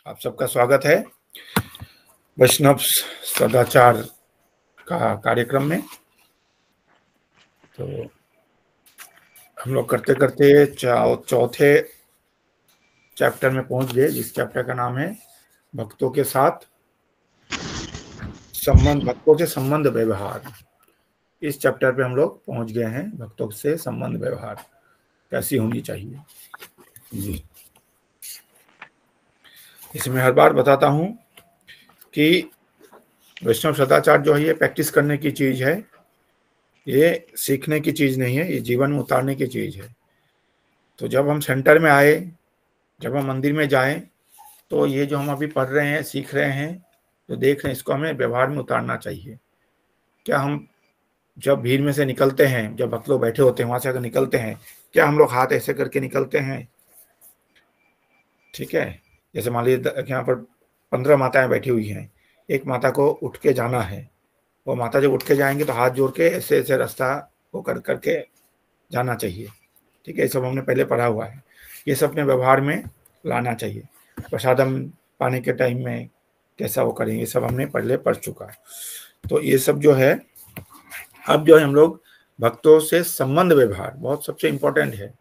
आप सबका स्वागत है वैष्णव सदाचार का कार्यक्रम में। तो हम लोग करते करते चौथे चैप्टर में पहुंच गए, जिस चैप्टर का नाम है भक्तों के साथ संबंध, भक्तों से संबंध व्यवहार। इस चैप्टर पे हम लोग पहुंच गए हैं, भक्तों से संबंध व्यवहार कैसी होनी चाहिए जी। इसमें हर बार बताता हूं कि वैष्णव सदाचार जो है ये प्रैक्टिस करने की चीज है, ये सीखने की चीज नहीं है, ये जीवन में उतारने की चीज है। तो जब हम सेंटर में आए, जब हम मंदिर में जाएं, तो ये जो हम अभी पढ़ रहे हैं, सीख रहे हैं, जो देख रहे हैं, इसको हमें व्यवहार में उतारना चाहिए। क्या हम जब भीड़ में से निकलते हैं, जब भक्त लोग बैठे होते हैं वहां से अगर निकलते हैं, क्या हम लोग हाथ ऐसे करके निकलते हैं? ठीक है, जैसे मान लीजिए यहाँ पर 15 माताएं बैठी हुई हैं, एक माता को उठ के जाना है, वो माता जब उठ के जाएंगे तो हाथ जोड़ के ऐसे ऐसे रास्ता वो कर करके जाना चाहिए। ठीक है, ये सब हमने पहले पढ़ा हुआ है, ये सब अपने व्यवहार में लाना चाहिए। प्रसादम पाने के टाइम में कैसा वो करेंगे, ये सब हमने पहले पढ़ चुका है। तो ये सब जो है, अब जो है हम लोग भक्तों से संबंध व्यवहार बहुत सबसे इम्पोर्टेंट है,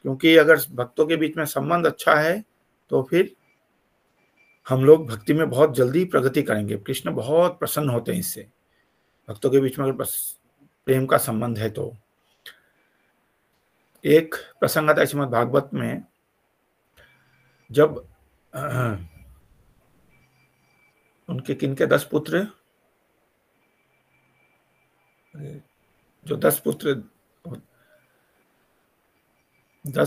क्योंकि अगर भक्तों के बीच में संबंध अच्छा है तो फिर हम लोग भक्ति में बहुत जल्दी प्रगति करेंगे। कृष्ण बहुत प्रसन्न होते हैं इससे, भक्तों के बीच में अगर प्रेम का संबंध है तो। एक प्रसंग आता है श्रीमद् भागवत में, जब उनके किनके 10 पुत्र, जो 10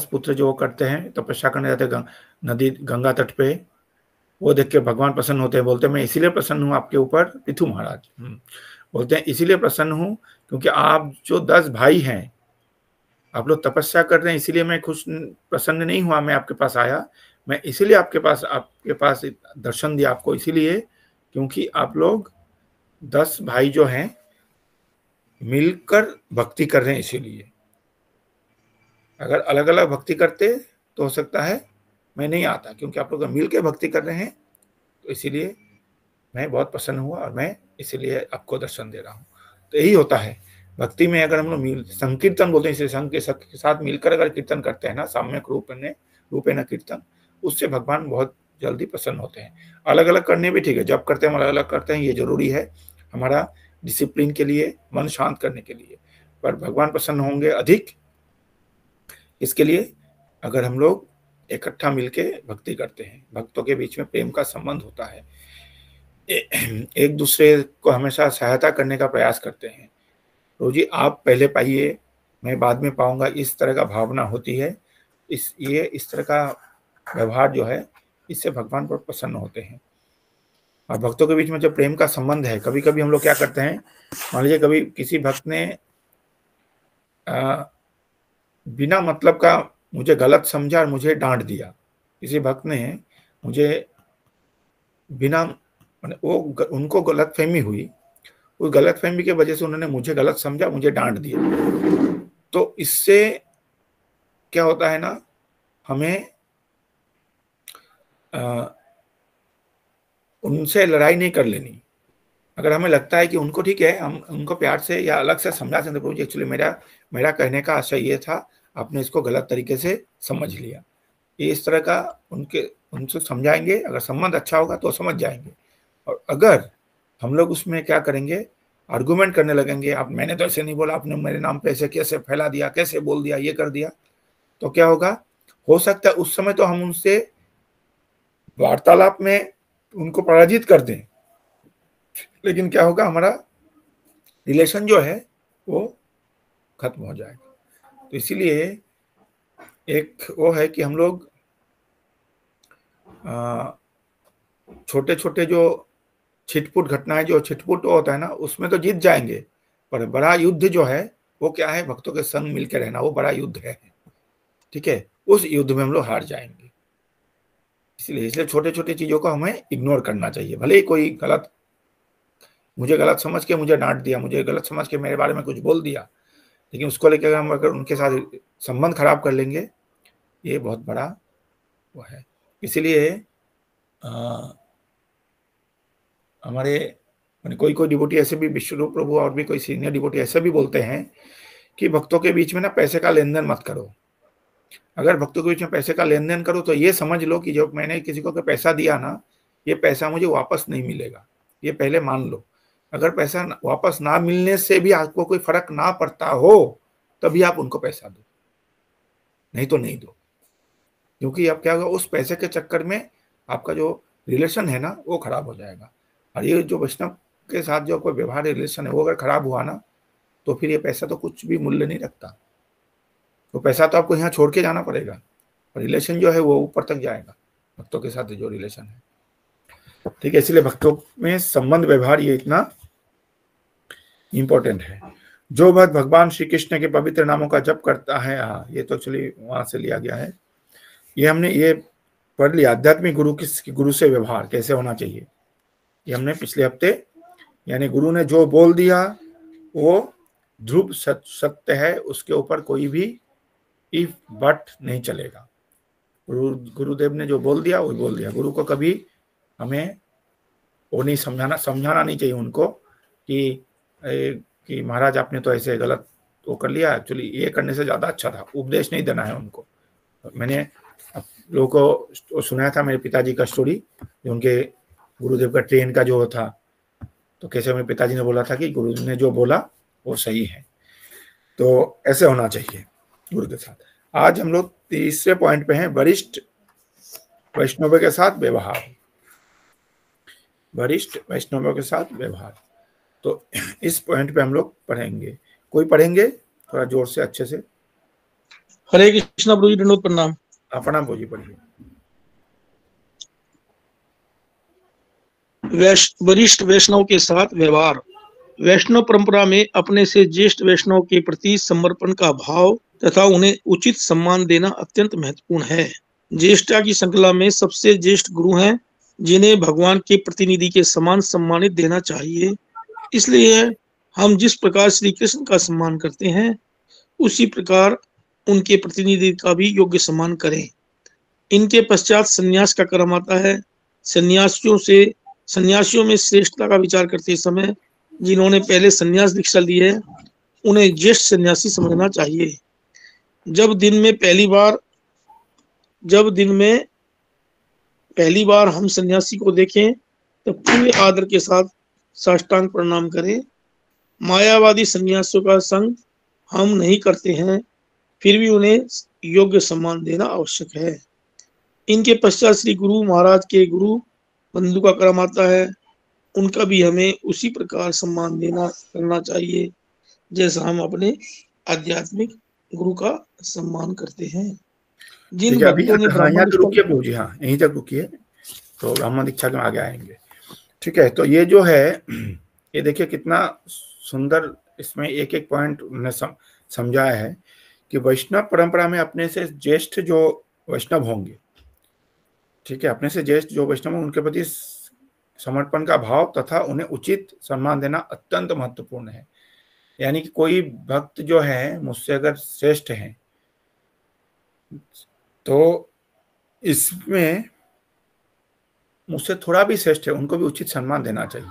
पुत्र जो करते हैं तपस्या करने जाते हैं नदी गंगा तट पे, वो देख के भगवान प्रसन्न होते हैं, बोलते हैं मैं इसीलिए प्रसन्न हूँ आपके ऊपर पृथु महाराज। बोलते हैं इसीलिए प्रसन्न हूँ क्योंकि आप जो 10 भाई हैं, आप लोग तपस्या कर रहे हैं, इसीलिए मैं खुश प्रसन्न नहीं हुआ, मैं आपके पास आया। मैं इसीलिए आपके पास दर्शन दिया आपको, इसीलिए क्योंकि आप लोग 10 भाई जो हैं मिलकर भक्ति कर रहे हैं। इसीलिए अगर अलग अलग भक्ति करते तो हो सकता है मैं नहीं आता, क्योंकि आप लोग मिल के भक्ति कर रहे हैं, तो इसीलिए मैं बहुत प्रसन्न हुआ और मैं इसीलिए आपको दर्शन दे रहा हूँ। तो यही होता है भक्ति में, अगर हम लोग संकीर्तन बोलते हैं, इसे संघ के साथ मिलकर अगर कीर्तन करते हैं ना, साम्यक रूपेण कीर्तन, उससे भगवान बहुत जल्दी प्रसन्न होते हैं। अलग अलग करने भी ठीक है, जब करते हैं हम अलग अलग करते हैं, ये जरूरी है हमारा डिसिप्लिन के लिए, मन शांत करने के लिए, पर भगवान प्रसन्न होंगे अधिक इसके लिए अगर हम लोग इकट्ठा मिलके भक्ति करते हैं, भक्तों के बीच में प्रेम का संबंध होता है, एक दूसरे को हमेशा सहायता करने का प्रयास करते हैं। रोजी आप पहले पाइए, मैं बाद में पाऊंगा, इस तरह का भावना होती है। इस तरह का व्यवहार जो है, इससे भगवान पर प्रसन्न होते हैं। और भक्तों के बीच में जब प्रेम का संबंध है, कभी कभी हम लोग क्या करते हैं, मान लीजिए कभी किसी भक्त ने बिना मतलब का मुझे गलत समझा और मुझे डांट दिया। किसी भक्त ने मुझे बिना, वो उनको गलतफहमी हुई, उस गलतफहमी की वजह से उन्होंने मुझे गलत समझा, मुझे डांट दिया। तो इससे क्या होता है ना, हमें उनसे लड़ाई नहीं कर लेनी। अगर हमें लगता है कि उनको ठीक है, हम उनको प्यार से या अलग से समझा सकते, प्रभु जी एक्चुअली मेरा कहने का आशय ये था, आपने इसको गलत तरीके से समझ लिया। ये इस तरह का उनसे समझाएंगे, अगर संबंध अच्छा होगा तो समझ जाएंगे। और अगर हम लोग उसमें क्या करेंगे, आर्गुमेंट करने लगेंगे, आप मैंने तो ऐसे नहीं बोला, आपने मेरे नाम पे ऐसे कैसे फैला दिया, कैसे बोल दिया, ये कर दिया, तो क्या होगा, हो सकता है उस समय तो हम उनसे वार्तालाप में उनको पराजित कर दें, लेकिन क्या होगा, हमारा रिलेशन जो है वो खत्म हो जाएगा। तो इसीलिए एक वो है कि हम लोग छोटे छोटे जो छिटपुट घटनाएं, जो छिटपुट होता है ना, उसमें तो जीत जाएंगे, पर बड़ा युद्ध जो है वो क्या है, भक्तों के संग मिलकर रहना, वो बड़ा युद्ध है। ठीक है, उस युद्ध में हम लोग हार जाएंगे। इसलिए छोटे छोटे चीजों को हमें इग्नोर करना चाहिए। भले ही कोई मुझे गलत समझ के मुझे डांट दिया, मुझे गलत समझ के मेरे बारे में कुछ बोल दिया, लेकिन उसको लेकर हम अगर उनके साथ संबंध खराब कर लेंगे, ये बहुत बड़ा वो है। इसलिए हमारे कोई कोई डिवोटी ऐसे भी, विश्वरूप प्रभु और भी कोई सीनियर डिवोटी ऐसे भी बोलते हैं कि भक्तों के बीच में ना पैसे का लेन देन मत करो। अगर भक्तों के बीच में पैसे का लेन देन करो तो ये समझ लो कि जब मैंने किसी को पैसा दिया ना, ये पैसा मुझे वापस नहीं मिलेगा, ये पहले मान लो। अगर पैसा वापस ना मिलने से भी आपको कोई फर्क ना पड़ता हो तभी आप उनको पैसा दो, नहीं तो नहीं दो। क्योंकि अब क्या होगा, उस पैसे के चक्कर में आपका जो रिलेशन है ना वो खराब हो जाएगा। और ये जो वैष्णव के साथ जो कोई व्यवहार रिलेशन है वो अगर खराब हुआ ना तो फिर ये पैसा तो कुछ भी मूल्य नहीं रखता। तो पैसा तो आपको यहाँ छोड़ के जाना पड़ेगा, रिलेशन जो है वो ऊपर तक जाएगा, भक्तों के साथ जो रिलेशन है। ठीक है, इसलिए भक्तों में संबंध व्यवहार ये इतना इंपॉर्टेंट है। जो भक्त भगवान श्री कृष्ण के पवित्र नामों का जप करता है, हाँ ये तो एक्चुअली वहां से लिया गया है, ये हमने ये पढ़ लिया। आध्यात्मिक गुरु से व्यवहार कैसे होना चाहिए, ये हमने पिछले हफ्ते, यानी गुरु ने जो बोल दिया वो ध्रुव सत्य है, उसके ऊपर कोई भी इफ बट नहीं चलेगा। गुरुदेव ने जो बोल दिया वो बोल दिया। गुरु को कभी हमें वो नहीं समझाना नहीं चाहिए उनको कि महाराज आपने तो ऐसे गलत वो कर लिया, एक्चुअली ये करने से ज्यादा अच्छा था। उपदेश नहीं देना है उनको। मैंने लोगों को सुनाया था मेरे पिताजी का स्टोरी, उनके गुरुदेव का ट्रेन का जो था, तो कैसे मेरे पिताजी ने बोला था कि गुरु ने जो बोला वो सही है। तो ऐसे होना चाहिए गुरु के साथ। आज हम लोग तीसरे पॉइंट पे हैं, वरिष्ठ वैष्णवों के साथ व्यवहार। वरिष्ठ वैष्णवों के साथ व्यवहार, तो इस पॉइंट पे हम लोग पढ़ेंगे। कोई पढ़ेंगे थोड़ा जोर से अच्छे से? हरे कृष्णा प्रभु जी, दंडवत प्रणाम। प्रणाम प्रभु जी, पढ़िए। वरिष्ठ वैष्णव के साथ व्यवहार। वैष्णव परंपरा में अपने से ज्येष्ठ वैष्णव के प्रति समर्पण का भाव तथा उन्हें उचित सम्मान देना अत्यंत महत्वपूर्ण है। ज्येष्ठता की श्रृंखला में सबसे ज्येष्ठ गुरु हैं, जिन्हें भगवान के प्रतिनिधि के समान सम्मानित देना चाहिए। इसलिए हम जिस प्रकार श्री कृष्ण का सम्मान करते हैं, उसी प्रकार उनके प्रतिनिधि का भी योग्य सम्मान करें। इनके पश्चात संन्यास का क्रम आता है। सन्यासियों में श्रेष्ठता का विचार करते समय जिन्होंने पहले संन्यास दीक्षा ली है, उन्हें ज्येष्ठ सन्यासी समझना चाहिए। जब दिन में पहली बार हम सन्यासी को देखें तो पूरे आदर के साथ साष्टांग प्रणाम करें। मायावादी सन्यासियों का संग हम नहीं करते हैं, फिर भी उन्हें योग्य सम्मान देना आवश्यक है। इनके पश्चात श्री गुरु महाराज के गुरु बंधु का क्रम आता है। उनका भी हमें उसी प्रकार सम्मान करना चाहिए जैसा हम अपने आध्यात्मिक गुरु का सम्मान करते हैं। जिन भक्तों ने ब्राह्मण रुकिए प्रभु जी, हाँ यहीं तक रुकिए, तो ब्राह्मण दीक्षा के आगे आएंगे। ठीक है, तो ये जो है, ये देखिए कितना सुंदर इसमें एक एक पॉइंट उन्होंने समझाया है कि वैष्णव परंपरा में अपने से ज्येष्ठ जो वैष्णव होंगे, ठीक है, अपने से ज्येष्ठ जो वैष्णव उनके प्रति समर्पण का भाव तथा उन्हें उचित सम्मान देना अत्यंत महत्वपूर्ण है। यानी कि कोई भक्त जो है मुझसे अगर श्रेष्ठ है तो इसमें मुझसे थोड़ा भी श्रेष्ठ है, उनको भी उचित सम्मान देना चाहिए।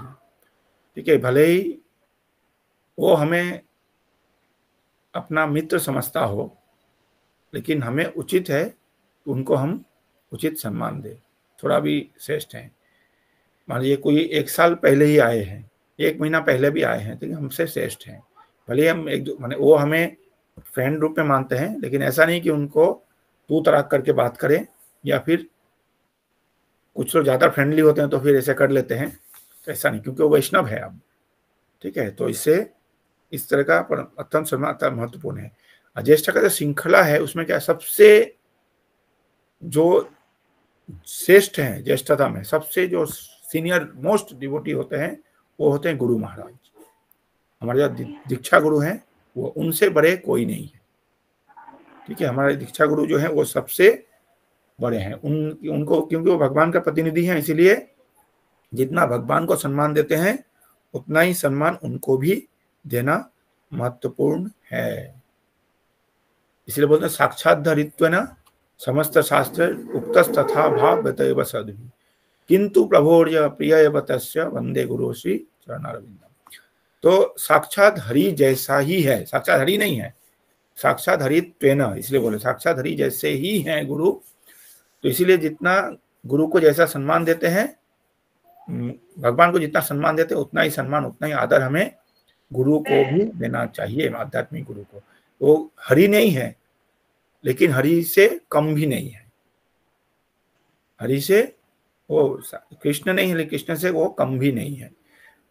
ठीक है, भले ही वो हमें अपना मित्र समझता हो, लेकिन हमें उचित है उनको हम उचित सम्मान दें, थोड़ा भी श्रेष्ठ हैं। मान लीजिए कोई 1 साल पहले ही आए हैं, 1 महीना पहले भी आए हैं, तो हमसे श्रेष्ठ हैं। भले हम माने वो हमें फ्रेंड रूप में मानते हैं, लेकिन ऐसा नहीं कि उनको तू तराक करके बात करें, या फिर कुछ लोग ज़्यादा फ्रेंडली होते हैं तो फिर ऐसे कर लेते हैं, ऐसा नहीं, क्योंकि वो वैष्णव है अब। ठीक है, तो इससे इस तरह का अत्यंत सम्मान महत्वपूर्ण है। ज्येष्ठ का जो श्रृंखला है उसमें क्या, सबसे जो श्रेष्ठ हैं ज्येष्ठता में, सबसे जो सीनियर मोस्ट डिवोटी होते हैं वो होते हैं गुरु महाराज। हमारे जो दीक्षा गुरु हैं वो उनसे बड़े कोई नहीं है। ठीक है, हमारे दीक्षा गुरु जो है वो सबसे बड़े हैं। उनको क्योंकि वो भगवान का प्रतिनिधि हैं, इसीलिए जितना भगवान को सम्मान देते हैं उतना ही सम्मान उनको भी देना महत्वपूर्ण है। इसलिए बोलते हैं साक्षात धरित्वेन समस्त शास्त्र उक्तस्तथा भाव सद्भिः। किंतु प्रभोर्य प्रियवतस्य वंदे गुरु श्री चरणारविंदम। तो साक्षात हरि जैसा ही है, साक्षात हरि नहीं है, साक्षात हरित्वेन, इसलिए बोले साक्षात हरि जैसे ही हैं गुरु। तो इसीलिए जितना गुरु को जैसा सम्मान देते हैं, भगवान को जितना सम्मान देते हैं, उतना ही सम्मान, उतना ही आदर हमें गुरु को भी देना चाहिए, आध्यात्मिक गुरु को। वो हरि नहीं है, लेकिन हरि से कम भी नहीं है। हरि से वो कृष्ण नहीं है, लेकिन कृष्ण से वो कम भी नहीं है।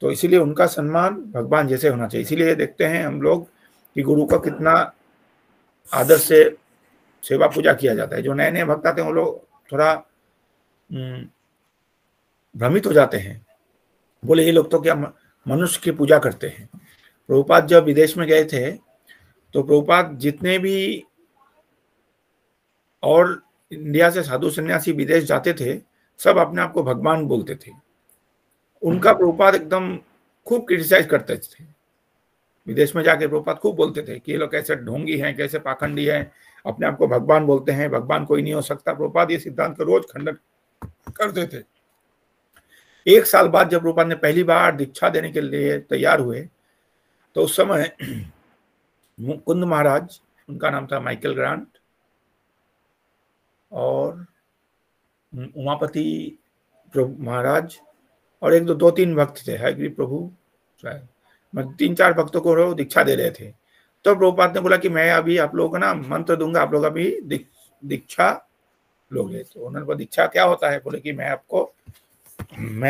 तो इसीलिए उनका सम्मान भगवान जैसे होना चाहिए। इसीलिए देखते हैं हम लोग कि गुरु का कितना आदर से सेवा पूजा किया जाता है। जो नए नए भक्त आते हैं वो लोग थोड़ा भ्रमित हो जाते हैं, बोले ये लोग तो क्या मनुष्य की पूजा करते हैं। प्रभुपाद जब विदेश में गए थे तो प्रभुपाद जितने भी और इंडिया से साधु सन्यासी विदेश जाते थे, सब अपने आप को भगवान बोलते थे। उनका प्रभुपाद एकदम खूब क्रिटिसाइज करते थे। विदेश में जाके प्रभुपाद खूब बोलते थे कि ये लोग कैसे ढोंगी हैं, कैसे पाखंडी हैं, अपने आप को भगवान बोलते हैं, भगवान कोई नहीं हो सकता। प्रभुपाद ये सिद्धांत का रोज खंडन करते थे। एक साल बाद जब प्रभुपाद ने पहली बार दीक्षा देने के लिए तैयार हुए, तो उस समय मुकुंद महाराज, उनका नाम था माइकल ग्रांट, और उमापति महाराज और एक दो तीन भक्त थे, हयग्रीव प्रभु शायद, 3-4 भक्तों को दीक्षा दे रहे थे। तो प्रभुपाद ने बोला कि मैं अभी आप लोगों को ना मंत्र दूंगा, आप लोग अभी दीक्षा लोगे। तो उन्होंने बोला दीक्षा क्या होता है? बोले कि मैं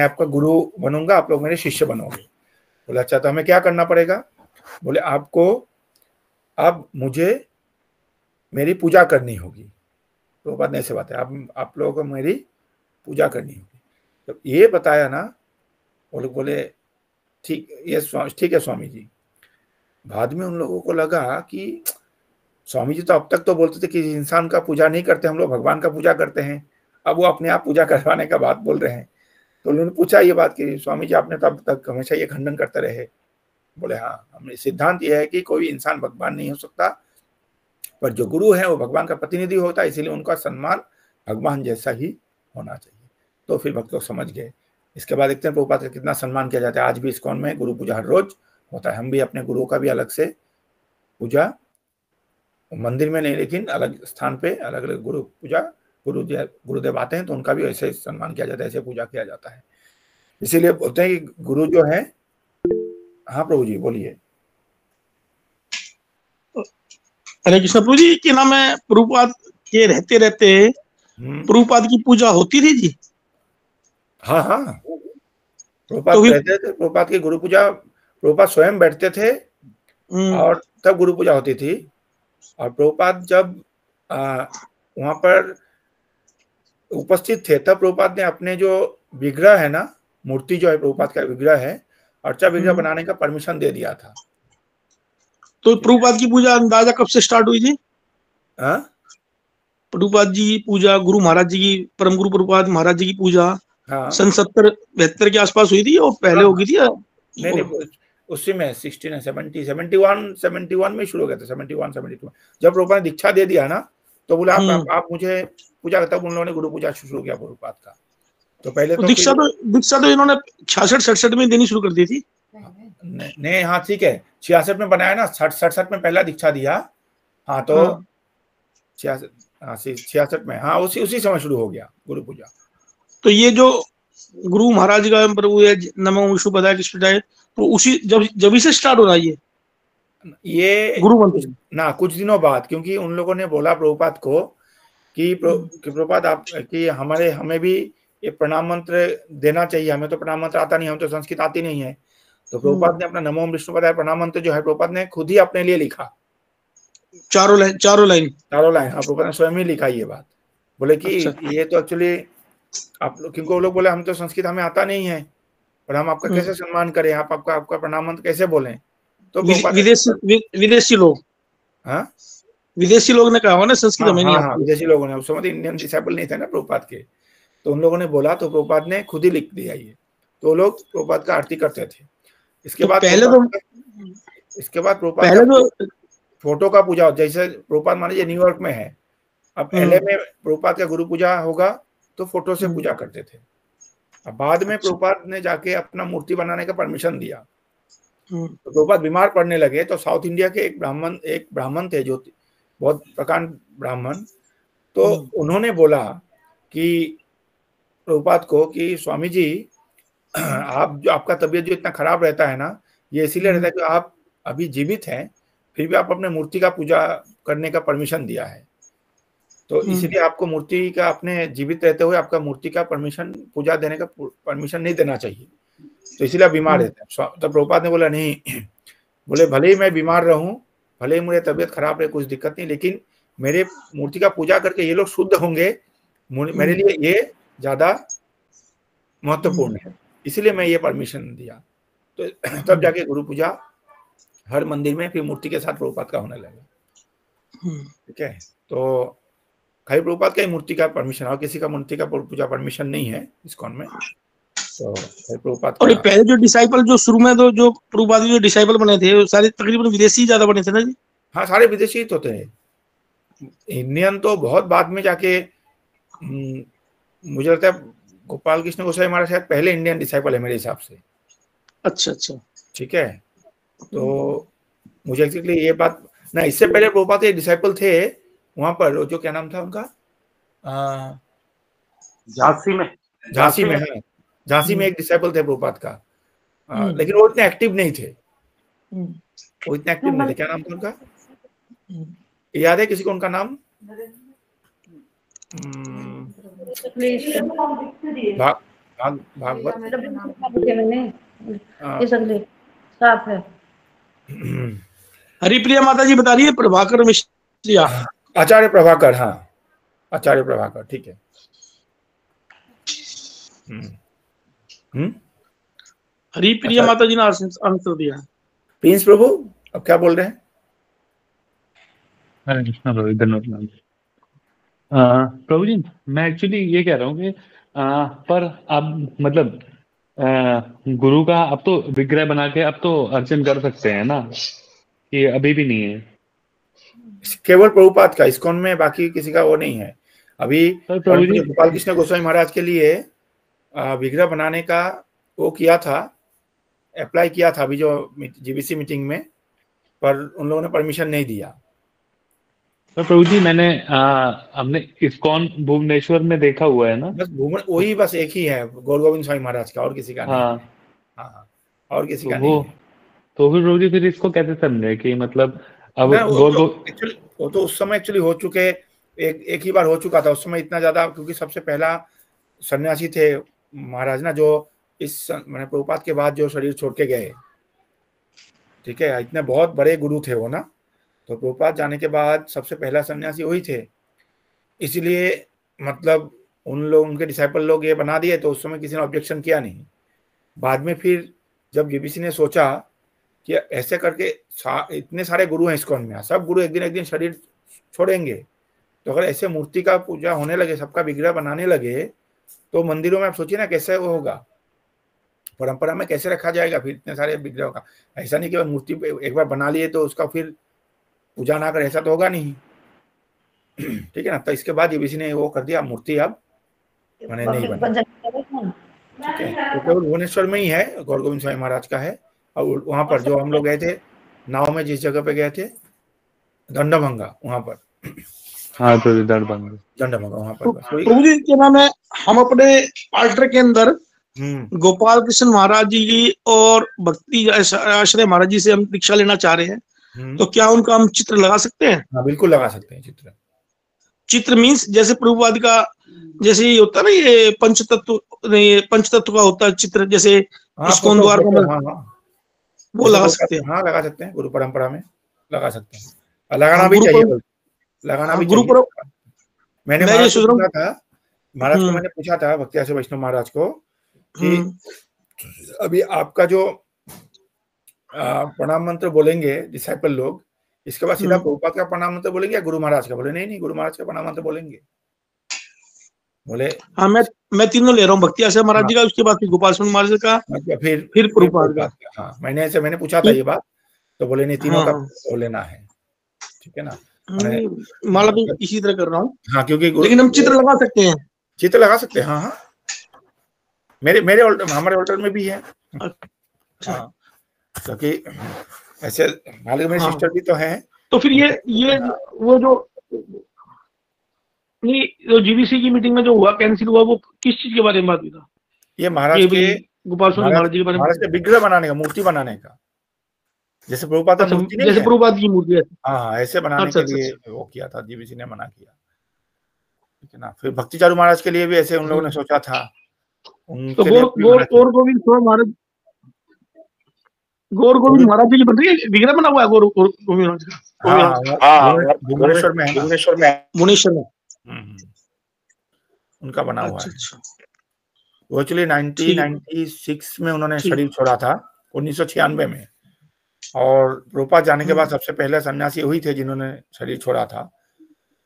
आपका गुरु बनूंगा, आप लोग मेरे शिष्य बनोगे। बोले अच्छा, तो हमें क्या करना पड़ेगा? बोले आपको अब मुझे मेरी पूजा करनी होगी। प्रभुपाद ने ऐसे बात है, आप लोगों को मेरी पूजा करनी होगी। तो ये बताया ना, वो लोग बोले ठीक है स्वामी जी। बाद में उन लोगों को लगा कि स्वामी जी तो अब तक तो बोलते थे कि इंसान का पूजा नहीं करते, हम लोग भगवान का पूजा करते हैं। अब वो अपने आप पूजा करवाने का बात बोल रहे हैं। तो उन्होंने पूछा ये बात कि स्वामी जी आपने तो अब तक हमेशा ये खंडन करते रहे। बोले हाँ, हमें सिद्धांत ये है कि कोई इंसान भगवान नहीं हो सकता, पर जो गुरु है वो भगवान का प्रतिनिधि होता है, इसीलिए उनका सम्मान भगवान जैसा ही होना चाहिए। तो फिर भक्त लोग समझ गए। इसके बाद देखते हैं प्रभुपाद का कितना सम्मान किया जाता है। आज भी इस्कॉन में गुरु पूजा हर रोज होता है। हम भी अपने गुरु का भी अलग से पूजा, मंदिर में नहीं लेकिन अलग स्थान पे अलग अलग गुरु पूजा, गुरुदेव आते हैं तो उनका भी ऐसे सम्मान किया जाता है, ऐसे पूजा किया जाता है। इसीलिए बोलते हैं कि गुरु जो है, हाँ प्रभु जी बोलिए। हरे कृष्ण प्रभु जी, क्या नाम है, प्रभुपाद के रहते रहते प्रभुपाद की पूजा होती थी जी? हाँ हाँ, प्रभुपाद रहते थे, प्रभुपाद की गुरु पूजा प्रभुपाद स्वयं बैठते थे और तब गुरु पूजा होती थी। और प्रभुपाद जब वहां पर उपस्थित थे तब प्रभुपाद ने अपने जो विग्रह है ना, मूर्ति जो है प्रभुपाद का विग्रह है, अर्चा विग्रह बनाने का परमिशन दे दिया था। तो प्रभुपाद की पूजा अंदाजा कब से स्टार्ट हुई थी? प्रभुपाद जी की पूजा, गुरु महाराज जी की, परम गुरु प्रभुपाद महाराज जी की पूजा सन 70-72 के आसपास हुई थी और पहले हो गई थी? नहीं, उसी में 71 में शुरू हो गया था। 71-72 जब प्रभुपाद ने दीक्षा दे दिया ना, तो बोला आप मुझे पूजा, तब उन लोगों ने गुरु पूजा शुरू किया प्रभुपाद का। तो पहले तो दीक्षा तो इन्होंने 66-67 में देनी शुरू कर दी थी। नहीं हाँ ठीक है, 66 में बनाया ना, 67 में पहला दीक्षा दिया। हाँ तो 66 में, हाँ उसी समय शुरू हो गया गुरु पूजा। तो ये जो गुरु महाराज का प्रभु है, नमो विष्णु पदाय कृष्णदाय, तो उसी जब से स्टार्ट हो रहा है ये गुरु मंत्र ना, कुछ दिनों बाद, क्योंकि उन लोगों ने बोला प्रभुपाद को कि प्रभुपाद आप कि हमें भी ये प्रणाम मंत्र देना चाहिए, हमें तो प्रणाम मंत्र आता नहीं, हमें तो संस्कृत आती नहीं है। तो प्रभुपाद ने अपना नमो विष्णु पदाय प्रणाम मंत्र जो है प्रभुपाद ने खुद ही अपने लिए लिखा, चारों लाइन। हाँ, प्रभुपाद ने स्वयं ही लिखा ये बात। बोले कि ये तो एक्चुअली आप लोग, क्योंकि वो लोग बोले हम तो संस्कृत हमें आता नहीं है, पर हम आपका कैसे सम्मान करें, आप आपका प्रणाम मंत्र कैसे बोलें। तो विदेशी लोग, हाँ विदेशी लोग ने कहा ना संस्कृत हमें नहीं आती। विदेशी लोगों ने, उस समय इंडियन डिसाइपल नहीं थे ना प्रभुपाद के, तो उन लोगों ने बोला, तो प्रभुपाद ने खुद ही लिख दिया ये। तो वो लोग प्रभुपाद का आरती करते थे। इसके बाद प्रभुपाद फोटो का पूजा, जैसे प्रभुपाद मान लीजिए न्यूयॉर्क में है, अब LA में प्रभुपाद का गुरु पूजा होगा तो फोटो से पूजा करते थे। अब बाद में अच्छा। प्रभुपाद ने जाके अपना मूर्ति बनाने का परमिशन दिया। हम्म, तो प्रभुपाद बीमार पड़ने लगे, तो साउथ इंडिया के एक ब्राह्मण थे जो बहुत प्रकांड ब्राह्मण, तो उन्होंने बोला कि प्रभुपाद को कि स्वामी जी, आपका तबीयत जो इतना खराब रहता है ना, ये इसीलिए रहता है कि आप अभी जीवित हैं, फिर भी आप अपने मूर्ति का पूजा करने का परमिशन दिया है, तो इसीलिए आपको मूर्ति का, अपने जीवित रहते हुए आपका मूर्ति का परमिशन, पूजा देने का परमिशन नहीं देना चाहिए, तो इसीलिए आप बीमार रहते हैं। तो प्रभुपाद ने बोला नहीं, बोले भले ही मैं बीमार रहूं, भले ही मुझे तबीयत खराब रहे, कुछ दिक्कत नहीं, लेकिन मेरे मूर्ति का पूजा करके ये लोग शुद्ध होंगे, मेरे लिए ये ज्यादा महत्वपूर्ण है, इसलिए मैं ये परमिशन दिया। तो तब जाके गुरु पूजा हर मंदिर में फिर मूर्ति के साथ प्रभुपाद का होने लगा। ठीक है, तो खाली प्रभुपाद का ही मूर्ति का परमिशन, और किसी का मूर्ति का पूजा परमिशन नहीं है इस्कॉन में। तो प्रभुपाद और का, पहले जो डिसाइपल जो शुरू में तो जो प्रभुपाद जो डिसाइपल बने थे वो सारे तकरीबन विदेशी ज्यादा बने थे ना जी? हाँ, सारे विदेशी तो थे, इंडियन तो बहुत बाद में जाके, मुझे लगता है गोपाल कृष्ण गोसाई महाराज शायद पहले इंडियन डिसाइपल है मेरे हिसाब से। अच्छा अच्छा, ठीक है, तो मुझे एक्चुअली ये बात ना, इससे पहले प्रभुपाद के डिसाइपल थे वहां पर, जो क्या नाम था उनका, झांसी में, झांसी में है, झांसी में एक डिसाइपल थे प्रभुपाद का, लेकिन वो इतने एक्टिव नहीं थे, वो इतने एक्टिव नहीं थे। क्या नाम था उनका, याद है किसी को उनका नाम? भागवत साफ है। हरिप्रिया माता जी बता रही है प्रभाकर मिश्रिया, आचार्य प्रभाकर, हाँ आचार्य प्रभाकर, ठीक है। हरिप्रिया माता जी ने आंसर दिया। प्रिंस प्रभु अब क्या बोल रहे हैं? हरे कृष्णा प्रभु, धन्यवाद। प्रभु जी, मैं एक्चुअली ये कह रहा हूँ कि पर अब मतलब गुरु का अब तो विग्रह बना के अब तो अर्चन कर सकते हैं ना, कि अभी भी नहीं है? केवल प्रभुपाद का, इस्कॉन में बाकी किसी का वो नहीं है अभी। गोपाल कृष्ण गोस्वामी महाराज के लिए विग्रह बनाने का वो किया था, अप्लाई किया था अभी जो जीबीसी मीटिंग में, पर उन लोगों ने परमिशन नहीं दिया। तो प्रभु जी हमने इस्कॉन भुवनेश्वर में देखा हुआ है ना, बस वही बस एक ही है, गौर गोविंद स्वामी महाराज का, और किसी का नहीं। हाँ, और किसी का नहीं है। तो फिर प्रभु जी फिर इसको कैसे समझे कि मतलब अब वो तो उस समय एक्चुअली हो चुके, एक ही बार हो चुका था उस समय, इतना ज्यादा, क्योंकि सबसे पहला सन्यासी थे महाराज ना, जो इस मैंने प्रभुपाद के बाद जो शरीर छोड़ के गए। ठीक है, इतने बहुत बड़े गुरु थे वो ना, तो प्रभुपाद जाने के बाद सबसे पहला सन्यासी वही थे, इसलिए मतलब उन लोग, उनके डिसाइपल लोग ये बना दिए, तो उस समय किसी ने ऑब्जेक्शन किया नहीं। बाद में फिर जब जीबीसी ने सोचा कि ऐसे करके इतने सारे गुरु हैं इस्कॉन में, सब गुरु एक दिन शरीर छोड़ेंगे, तो अगर ऐसे मूर्ति का पूजा होने लगे, सबका विग्रह बनाने लगे, तो मंदिरों में आप सोचिए ना कैसे वो होगा, परंपरा में कैसे रखा जाएगा फिर इतने सारे विग्रहों का। ऐसा नहीं कि मूर्ति एक बार बना लिए तो उसका फिर पूजा ना करे, ऐसा तो होगा नहीं। ठीक है ना, तो इसके बाद जीबीसी ने वो कर दिया, मूर्ति अब मैंने नहीं बना। ठीक है, तो केवल भुवनेश्वर में ही है, गौर गोविंद स्वामी महाराज का है। और वहां पर जो हम लोग गए थे नाव में, जिस जगह पे गए थे दंडभंगा, वहां पर, हाँ तो दंडभंगा वहां पर प्रभु जी क्या नाम है, हम अपने आल्टर के अंदर गोपाल कृष्ण महाराज जी की और भक्ति आश्रय महाराज जी से हम दीक्षा लेना चाह रहे हैं, तो क्या उनका हम चित्र लगा सकते हैं? हाँ, बिल्कुल लगा सकते हैं चित्र मीन्स जैसे प्रभुपाद का जैसे ये होता है ना, ये पंचतत्व का होता है चित्र, जैसे इस्कॉन द्वार का, वो लगा सकते हैं। हाँ, लगा सकते हैं, गुरु परंपरा में लगा सकते हैं, लगाना भी चाहिए, लगाना भी चाहिए। मैंने महाराज को पूछा था भक्ति आश्रय वैष्णव महाराज को कि अभी आपका जो प्रणाम मंत्र बोलेंगे डिसाइपल लोग, इसके बाद सीधा प्रभुपाद का प्रणाम मंत्र बोलेंगे या गुरु महाराज का? बोले नहीं, गुरु महाराज का प्रणाम मंत्र बोलेंगे। बोले हाँ, मैं तीनों ले रहा हूँ, भक्ति आश्रय महाराज जी का, उसके बाद फिर गोपाल कृष्ण महाराज का, फिर प्रभुपाद का। हाँ, मैंने पूछा था ये बात, तो बोले नहीं, तीनों का वो लेना है। ठीक है ना, माला भी इसी तरह कर रहा हूँ। हाँ, क्योंकि लेकिन हम चित्र लगा सकते हैं, चित्र लगा सकते हैं। हाँ, हमारे ऑल्टर में भी है। हाँ, क्योंकि ऐसे हालांकि मेरी सिस्टर भी तो है। तो फिर ये वो जो नहीं, जो जीबीसी की मीटिंग में जो हुआ, कैंसिल हुआ, वो किस चीज के बारे में बात हुई था? ये महाराज के गोपाल स्वामी महाराज जी के बारे में, महाराज के विग्रह बनाने का, मूर्ति बनाने का, जैसे प्रभुपाद का मूर्ति नहीं जैसे है, प्रभुपाद की मूर्ति है। हाँ ऐसे बनाने के लिए वो किया था, जीबीसी ने मना किया, ठीक है ना। फिर भक्तिचारू महाराज के लिए भी ऐसे उन लोगों ने सोचा था, उनके लिए गौर गोविंद महाराज, गौर गोविंद महाराज जी की बन रही है, विग्रह बना हुआ है गौर गोविंद महाराज का। हाँ, भुवनेश्वर में है, भुवनेश्वर में उनका बना हुआ है। वो एक्चुअली 1996 में उन्होंने शरीर छोड़ा था, 1996 में। और प्रभुपाद जाने के बाद सबसे पहले सन्यासी हुई थे जिन्होंने शरीर छोड़ा था।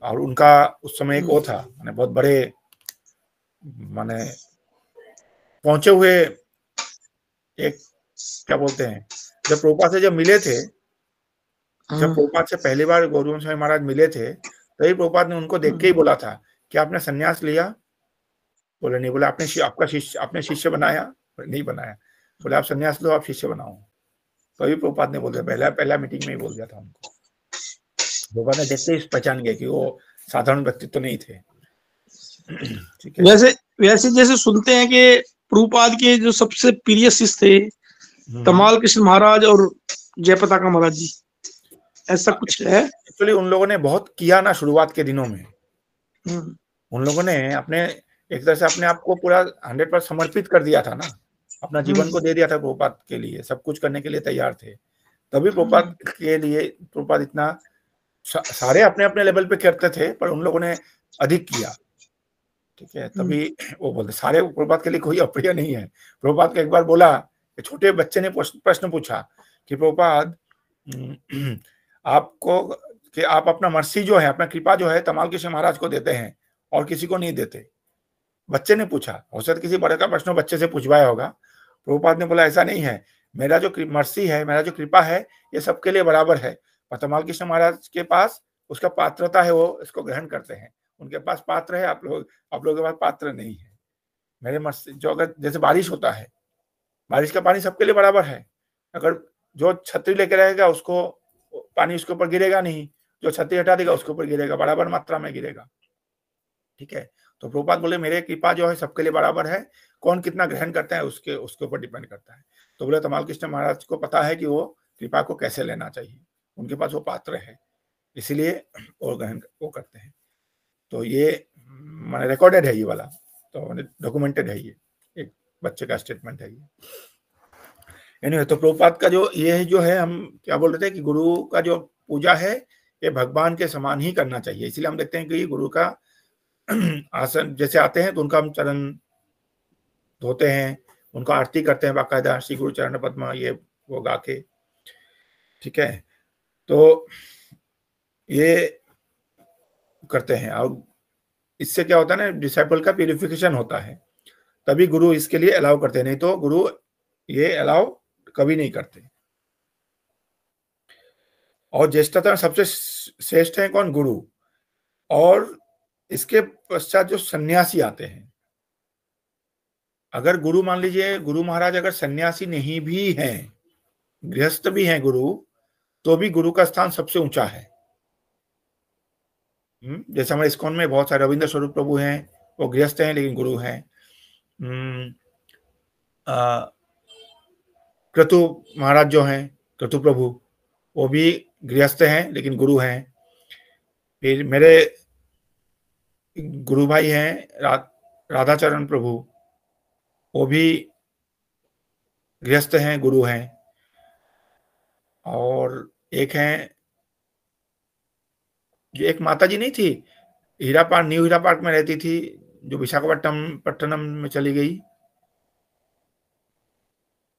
और उनका उस समय एक वो था, माने बहुत बड़े, माने पहुंचे हुए, एक क्या बोलते हैं, जब प्रभुपाद से जब मिले थे, जब प्रभुपाद से पहली बार गौरवंश स्वामी महाराज मिले थे, तभी प्रभुपाद ने उनको देख के ही बोला था कि आपने सन्यास लिया? बोले नहीं। बोले आपने शिष्य बनाया? नहीं बनाया। बोले आप सन्यास लो, आप शिष्य बनाओ। तभी प्रभुपाद ने बोल दिया, पहला मीटिंग में ही बोल दिया था उनको। प्रभुपाद ने देखते ही पहचान गए कि वो साधारण व्यक्तित्व तो नहीं थे। ठीक है। वैसे जैसे सुनते हैं कि प्रभुपाद के जो सबसे प्रिय शिष्य थे तमाल कृष्ण महाराज और जयपताका महाराज जी, ऐसा कुछ है? एक्चुअली उन लोगों ने बहुत किया ना शुरुआत के दिनों में। उन लोगों ने अपने एक तरह से अपने आप को पूरा 100% समर्पित कर दिया था ना, अपना जीवन को दे दिया था प्रभुपाद के लिए, सब कुछ करने के लिए तैयार थे। तभी प्रभुपाद के लिए प्रभुपाद इतना, सारे अपने अपने लेवल पे करते थे, पर उन लोगों ने अधिक किया, ठीक है। तभी वो बोलते सारे प्रभुपाद के लिए कोई अप्रिय नहीं है। प्रभुपाद को एक बार बोला, छोटे बच्चे ने प्रश्न पूछा कि प्रभुपाद आपको, कि आप अपना मर्सी जो है, अपना कृपा जो है तमाल कृष्ण महाराज को देते हैं और किसी को नहीं देते। बच्चे ने पूछा, हो सकता किसी बड़े का प्रश्न बच्चे से पूछवाया होगा। प्रभुपाद ने बोला ऐसा नहीं है, मेरा जो मर्सी है, मेरा जो कृपा है, ये सबके लिए बराबर है। और तमाल कृष्ण महाराज के पास उसका पात्रता है, वो इसको ग्रहण करते हैं। उनके पास पात्र है, आप लोगों के पास पात्र नहीं है। मेरे मर्सी जो, अगर जैसे बारिश होता है, बारिश का पानी सबके लिए बराबर है। अगर जो छतरी लेके रहेगा उसको पानी उसके ऊपर गिरेगा नहीं, जो छतरी हटा देगा उसके ऊपर गिरेगा, बराबर मात्रा में गिरेगा, ठीक है। तो प्रभुपाद बोले मेरे कृपा जो है सबके लिए बराबर है, कौन कितना ग्रहण करता है उसके ऊपर डिपेंड करता है। तो बोले तमाल कृष्ण महाराज को पता है कि वो कृपा को कैसे लेना चाहिए, उनके पास वो पात्र है, इसीलिए वो ग्रहण वो करते हैं। तो ये मैंने रिकॉर्डेड है ये वाला, तो डॉक्यूमेंटेड है, ये एक बच्चे का स्टेटमेंट है ये। एनीवे, तो प्रभुपाद का जो ये जो है, हम क्या बोल रहे थे कि गुरु का जो पूजा है ये भगवान के समान ही करना चाहिए। इसीलिए हम देखते हैं कि गुरु का आसन जैसे आते हैं तो उनका हम चरण धोते हैं, उनका आरती करते हैं बाकायदा, श्री गुरु चरण पद्मा ये वो गा के, ठीक है। तो ये करते हैं, और इससे क्या होता है ना, डिसाइपल का प्यूरिफिकेशन होता है, तभी गुरु इसके लिए अलाउ करते हैं, नहीं तो गुरु ये अलाउ कभी नहीं करते। और ज्येष्ठता में सबसे श्रेष्ठ है कौन? गुरु। और इसके पश्चात जो सन्यासी आते हैं, अगर गुरु मान लीजिए गुरु महाराज अगर सन्यासी नहीं भी हैं, गृहस्थ भी हैं गुरु, तो भी गुरु का स्थान सबसे ऊंचा है। जैसे हमारे इस्कॉन में बहुत सारे रविंद्र स्वरूप प्रभु हैं, वो गृहस्थ हैं लेकिन गुरु हैं। क्रतु महाराज जो हैं, क्रतु प्रभु, वो भी गृहस्थ हैं लेकिन गुरु हैं। फिर मेरे गुरु भाई हैं राधाचरण प्रभु, वो भी गृहस्थ हैं, गुरु हैं। और एक हैं, एक माता जी नहीं थी हीरा पार्क, न्यू हीरा पार्क में रहती थी, जो विशाखापट्टनम में चली गई,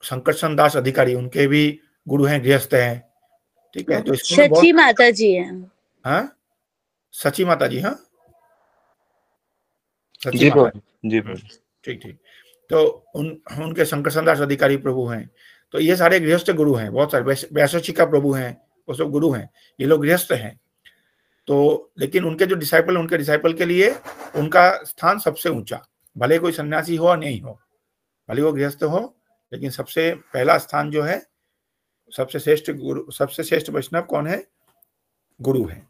संकर्षण दास अधिकारी, उनके भी गुरु हैं, गृहस्थ हैं, ठीक है। तो सची माता जी है। हाँ, सची माता जी, हाँ जी जी, ठीक ठीक। तो उनके संकर्षण दास अधिकारी प्रभु हैं। तो ये सारे गृहस्थ गुरु हैं, बहुत सारे वैशेषिका प्रभु हैं, वो सब गुरु हैं, ये लोग गृहस्थ हैं। तो लेकिन उनके जो डिसाइपल, उनके डिसाइपल के लिए उनका स्थान सबसे ऊंचा, भले कोई सन्यासी हो और नहीं हो, भले वो गृहस्थ हो, लेकिन सबसे पहला स्थान जो है, सबसे श्रेष्ठ गुरु, सबसे श्रेष्ठ वैष्णव कौन है? गुरु है।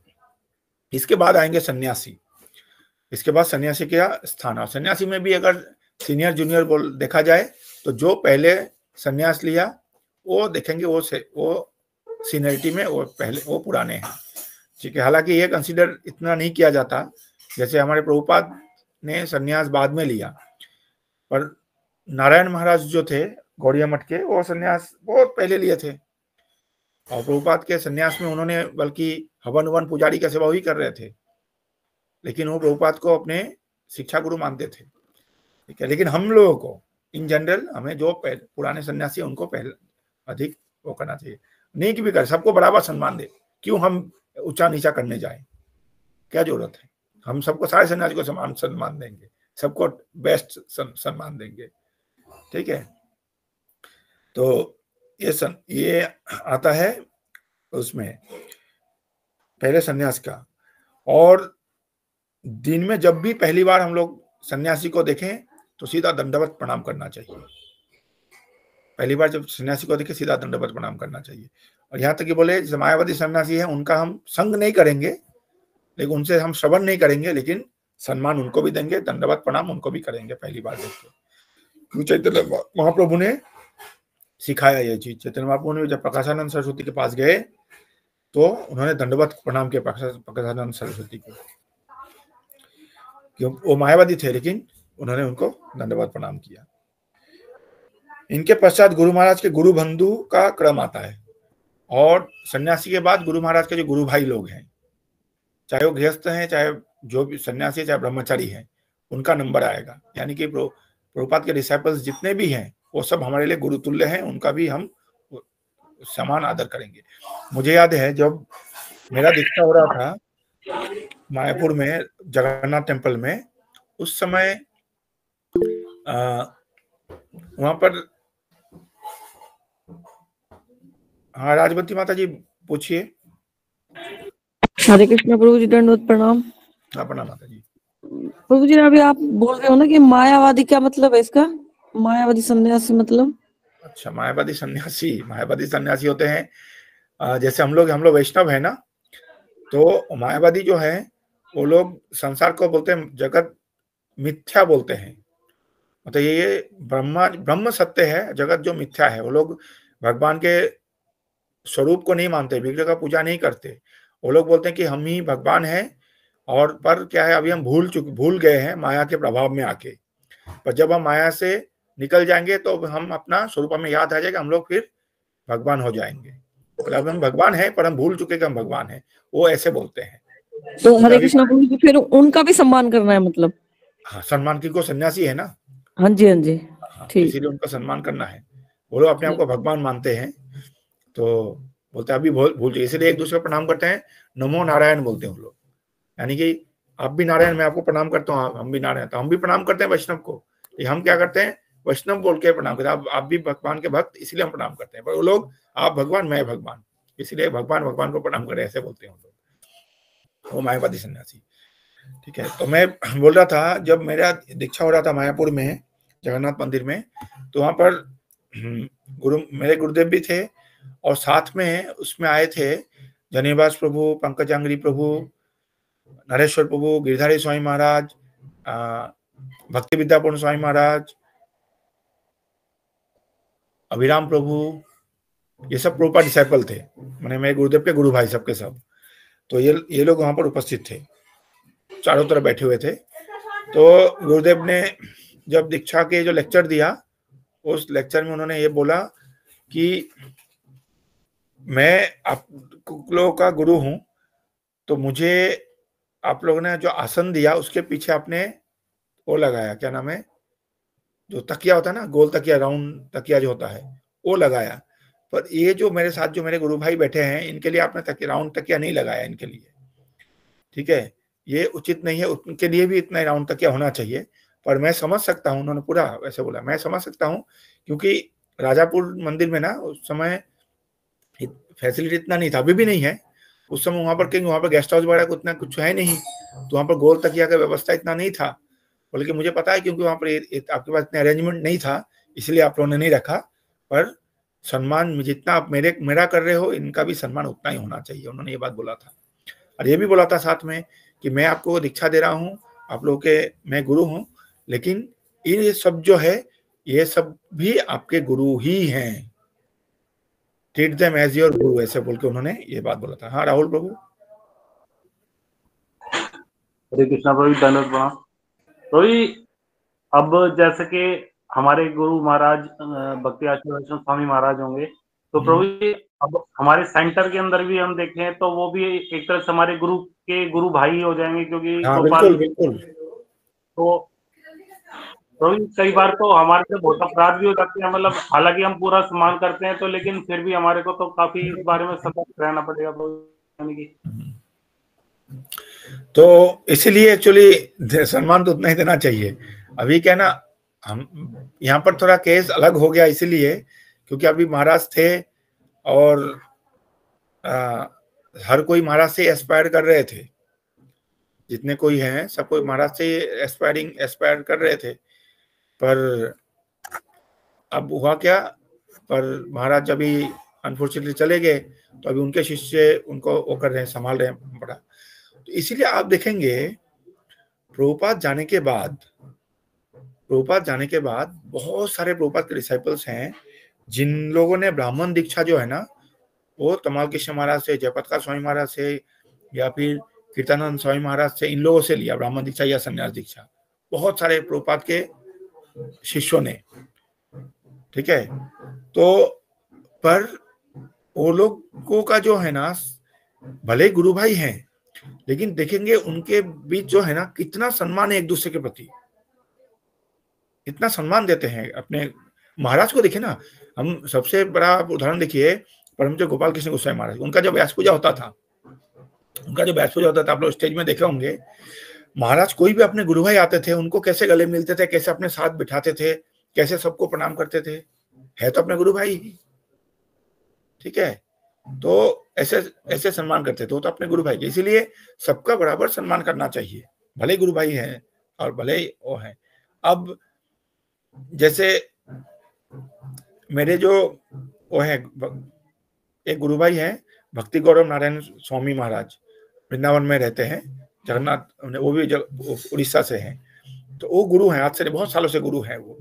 इसके बाद आएंगे सन्यासी। इसके बाद सन्यासी का स्थान, और सन्यासी में भी अगर सीनियर जूनियर बोल देखा जाए तो जो पहले सन्यास लिया वो देखेंगे वो सीनियरिटी में वो पहले, वो पुराने हैं, ठीक है। हालांकि ये कंसीडर इतना नहीं किया जाता, जैसे हमारे प्रभुपाद ने सन्यास बाद में लिया, पर नारायण महाराज जो थे गौड़िया मठ के, वो सन्यास बहुत पहले लिए थे, और प्रभुपाद के सन्यास में उन्होंने बल्कि हवन वन पुजारी का सेवा ही कर रहे थे, लेकिन वो प्रभुपाद को अपने शिक्षा गुरु मानते थे, ठीक है। लेकिन हम लोगों को इन जनरल, हमें जो पुराने सन्यासी उनको पहले अधिक वो करना चाहिए, नहीं कि भी कर, सबको बराबर सम्मान दे, क्यों हम ऊंचा नीचा करने जाए, क्या जरूरत है? हम सबको, सारे सन्यासी को समान सम्मान देंगे, सबको बेस्ट सम्मान देंगे, ठीक है। तो ये आता है उसमें पहले सन्यास का। और दिन में जब भी पहली बार हम लोग सन्यासी को देखें तो सीधा दंडवत प्रणाम करना चाहिए। पहली बार जब सन्यासी को देखें सीधा दंडवत प्रणाम करना चाहिए। और यहाँ तक कि बोले जो मायावादी सन्यासी है उनका हम संग नहीं करेंगे, लेकिन उनसे हम श्रवण नहीं करेंगे, लेकिन सम्मान उनको भी देंगे, दंडवत प्रणाम उनको भी करेंगे पहली बार देख के। चैतन्य महाप्रभु ने सिखाया ये चीज। चैतन्य महाप्रभु ने जब प्रकाशानंद सरस्वती के पास गए तो उन्होंने दंडवत प्रणाम किया प्रकाशानंद सरस्वती को, क्यों वो मायावादी थे, लेकिन उन्होंने उनको दंडवत प्रणाम किया। इनके पश्चात गुरु महाराज के गुरु बंधु का क्रम आता है, और सन्यासी के बाद गुरु महाराज के जो गुरु भाई लोग हैं, चाहे वो गृहस्थ हैं, चाहे जो भी सन्यासी, चाहे ब्रह्मचारी हैं, उनका नंबर आएगा। यानी कि प्रभुपाद के डिसाइपल्स जितने भी हैं वो सब हमारे लिए गुरु तुल्य हैं, उनका भी हम समान आदर करेंगे। मुझे याद है जब मेरा दीक्षा हो रहा था मायापुर में जगन्नाथ टेम्पल में, उस समय वहां पर, हाँ राजवती माता जी पूछिए। हरे कृष्ण प्रभु जी, दंडवत प्रणाम। हाँ प्रणाम माता जी। प्रभु जी अभी आप बोल रहे हो ना कि मायावादी, क्या मतलब है इसका? मायावादी सन्यासी मतलब? अच्छा, मायावादी सन्यासी होते हैं जैसे हम लोग वैष्णव है ना, तो मायावादी जो है वो लोग संसार को बोलते हैं जगत मिथ्या बोलते हैं, मतलब ये ब्रह्म सत्य है, जगत जो मिथ्या है। वो लोग भगवान के स्वरूप को नहीं मानते, विग्रह का पूजा नहीं करते। वो लोग बोलते हैं कि हम ही भगवान हैं, और पर क्या है, अभी हम भूल गए हैं माया के प्रभाव में आके। पर जब हम माया से निकल जाएंगे तो हम अपना स्वरूप हमें याद आ जाएगा, हम लोग फिर भगवान हो जाएंगे। मतलब हम भगवान हैं पर हम भूल चुके कि हम भगवान हैं, वो ऐसे बोलते हैं। तो हरे कृष्ण प्रभु जी, फिर उनका भी सम्मान करना है मतलब? हाँ, सम्मान की, को सन्यासी है ना। हाँ जी, हाँ जी, ठीक। इसीलिए उनका सम्मान करना है। वो लोग अपने आप को भगवान मानते हैं, तो बोलते हैं अभी भूल जाइए, इसलिए एक दूसरे को प्रणाम करते हैं, नमो नारायण बोलते हैं वो लोग। यानी कि आप भी नारायण, मैं आपको प्रणाम करता हूँ, हम भी नारायण, तो हम भी प्रणाम करते हैं वैष्णव को। हम क्या करते हैं, वैष्णव बोल के प्रणाम करते हैं, आप भी भगवान के भक्त, इसलिए हम प्रणाम करते हैं। पर वो लोग आप भगवान मैं भगवान, इसलिए भगवान को प्रणाम करें, ऐसे बोलते हैं वो लोग, वो मायावादी सन्यासी, ठीक है। तो मैं बोल रहा था जब मेरा दीक्षा हो रहा था मायापुर में जगन्नाथ मंदिर में, तो वहां पर मेरे गुरुदेव भी थे, और साथ में उसमें आए थे जनिवास प्रभु, पंकजांगरी प्रभु, नरेश्वर प्रभु, गिरधारी स्वामी महाराज, भक्ति विद्यापूर्ण स्वामी महाराज, अभिराम प्रभु, ये सब प्रभुपाद डिसाइपल थे, मैंने मेरे गुरुदेव के गुरु भाई सबके सब। तो ये लोग वहां पर उपस्थित थे, चारों तरफ बैठे हुए थे। तो गुरुदेव ने जब दीक्षा के जो लेक्चर दिया, उस लेक्चर में उन्होंने ये बोला कि मैं आप लोगों का गुरु हूं, तो मुझे आप लोगों ने जो आसन दिया उसके पीछे आपने वो लगाया, क्या नाम है, जो तकिया होता है ना, गोल तकिया, राउंड तकिया जो होता है, वो लगाया। पर ये जो मेरे साथ जो मेरे गुरु भाई बैठे हैं, इनके लिए आपने राउंड तकिया नहीं लगाया इनके लिए, ठीक है, ये उचित नहीं है, उनके लिए भी इतना राउंड तकिया होना चाहिए। पर मैं समझ सकता हूँ, उन्होंने पूरा वैसे बोला, मैं समझ सकता हूँ, क्योंकि राजापुर मंदिर में ना उस समय फैसिलिटी इतना नहीं था, अभी भी नहीं है, उस समय वहां पर, क्योंकि वहां पर गेस्ट हाउस वगैरह उतना कुछ है नहीं, तो वहां पर गोल तकिया का व्यवस्था इतना नहीं था। बल्कि मुझे पता है, क्योंकि वहां पर आपके पास इतना अरेंजमेंट नहीं था, इसलिए आप लोगों ने नहीं रखा, पर सम्मान जितना आप मेरा कर रहे हो, इनका भी सम्मान उतना ही होना चाहिए। उन्होंने ये बात बोला था। और ये भी बोला था साथ में कि मैं आपको दीक्षा दे रहा हूँ, आप लोगों के मैं गुरु हूँ, लेकिन ये सब जो है ये सब भी आपके गुरु ही हैं, ट्रीट देम एज योर गुरु, ऐसे बोल के उन्होंने ये बात बोला था। हाँ राहुल प्रभु। हरे कृष्णा प्रभु, धन्यवाद प्रणाम। प्रभु जी, अब जैसे कि हमारे गुरु महाराज भक्ति आशीर्वाद स्वामी महाराज होंगे, तो प्रभु जी अब हमारे सेंटर के अंदर भी हम देखें तो वो भी एक तरह से हमारे गुरु के गुरु भाई हो जाएंगे, क्योंकि हाँ बिल्कुल बिल्कुल। तो प्रभु जी कई बार तो हमारे से बहुत अपराध भी हो जाते हैं, मतलब हालांकि हम पूरा सम्मान करते हैं तो, लेकिन फिर भी हमारे को तो काफी इस बारे में सतर्क रहना पड़ेगा प्रभु जी। तो इसीलिए एक्चुअली सम्मान तो उतना ही देना चाहिए। अभी क्या ना, हम यहाँ पर थोड़ा केस अलग हो गया इसलिए क्योंकि अभी महाराज थे और हर कोई महाराज से एस्पायर कर रहे थे, जितने कोई हैं सब कोई महाराज से एस्पायर कर रहे थे। पर अब हुआ क्या, पर महाराज जब भी अनफॉर्चुनेटली चले गए तो अभी उनके शिष्य उनको वो कर रहे हैं, संभाल रहे हैं बड़ा। तो इसीलिए आप देखेंगे प्रभुपाद जाने के बाद बहुत सारे प्रभुपाद के डिसाइपल्स हैं जिन लोगों ने ब्राह्मण दीक्षा जो है ना, वो तमाल कृष्ण महाराज से, जयप्रकाश स्वामी महाराज से या फिर कीर्तनानंद स्वामी महाराज से, इन लोगों से लिया ब्राह्मण दीक्षा या संन्यास दीक्षा, बहुत सारे प्रभुपाद के शिष्यों ने। ठीक है, तो पर वो लोगों का जो है ना, भले गुरु भाई हैं, लेकिन देखेंगे उनके बीच जो है ना कितना सम्मान है एक दूसरे के प्रति, इतना सम्मान देते हैं अपने महाराज को। देखिए ना, हम सबसे बड़ा उदाहरण देखिए परमहंस गोपाल कृष्ण गोस्वामी महाराज, उनका जब व्यास पूजा होता था, आप लोग स्टेज में देखे होंगे, महाराज कोई भी अपने गुरु भाई आते थे उनको कैसे गले मिलते थे, कैसे अपने साथ बिठाते थे, कैसे सबको प्रणाम करते थे, है तो अपने गुरु भाई ही। ठीक है, तो ऐसे सम्मान करते थे, तो अपने गुरु भाई के, इसीलिए सबका बराबर सम्मान करना चाहिए, भले गुरु भाई हैं और भले वो हैं। अब जैसे मेरे जो वो है एक गुरु भाई हैं भक्ति गौरव नारायण स्वामी महाराज, वृंदावन में रहते हैं, जगन्नाथ, वो भी उड़ीसा से हैं, तो वो गुरु हैं, आज से बहुत सालों से गुरु हैं वो।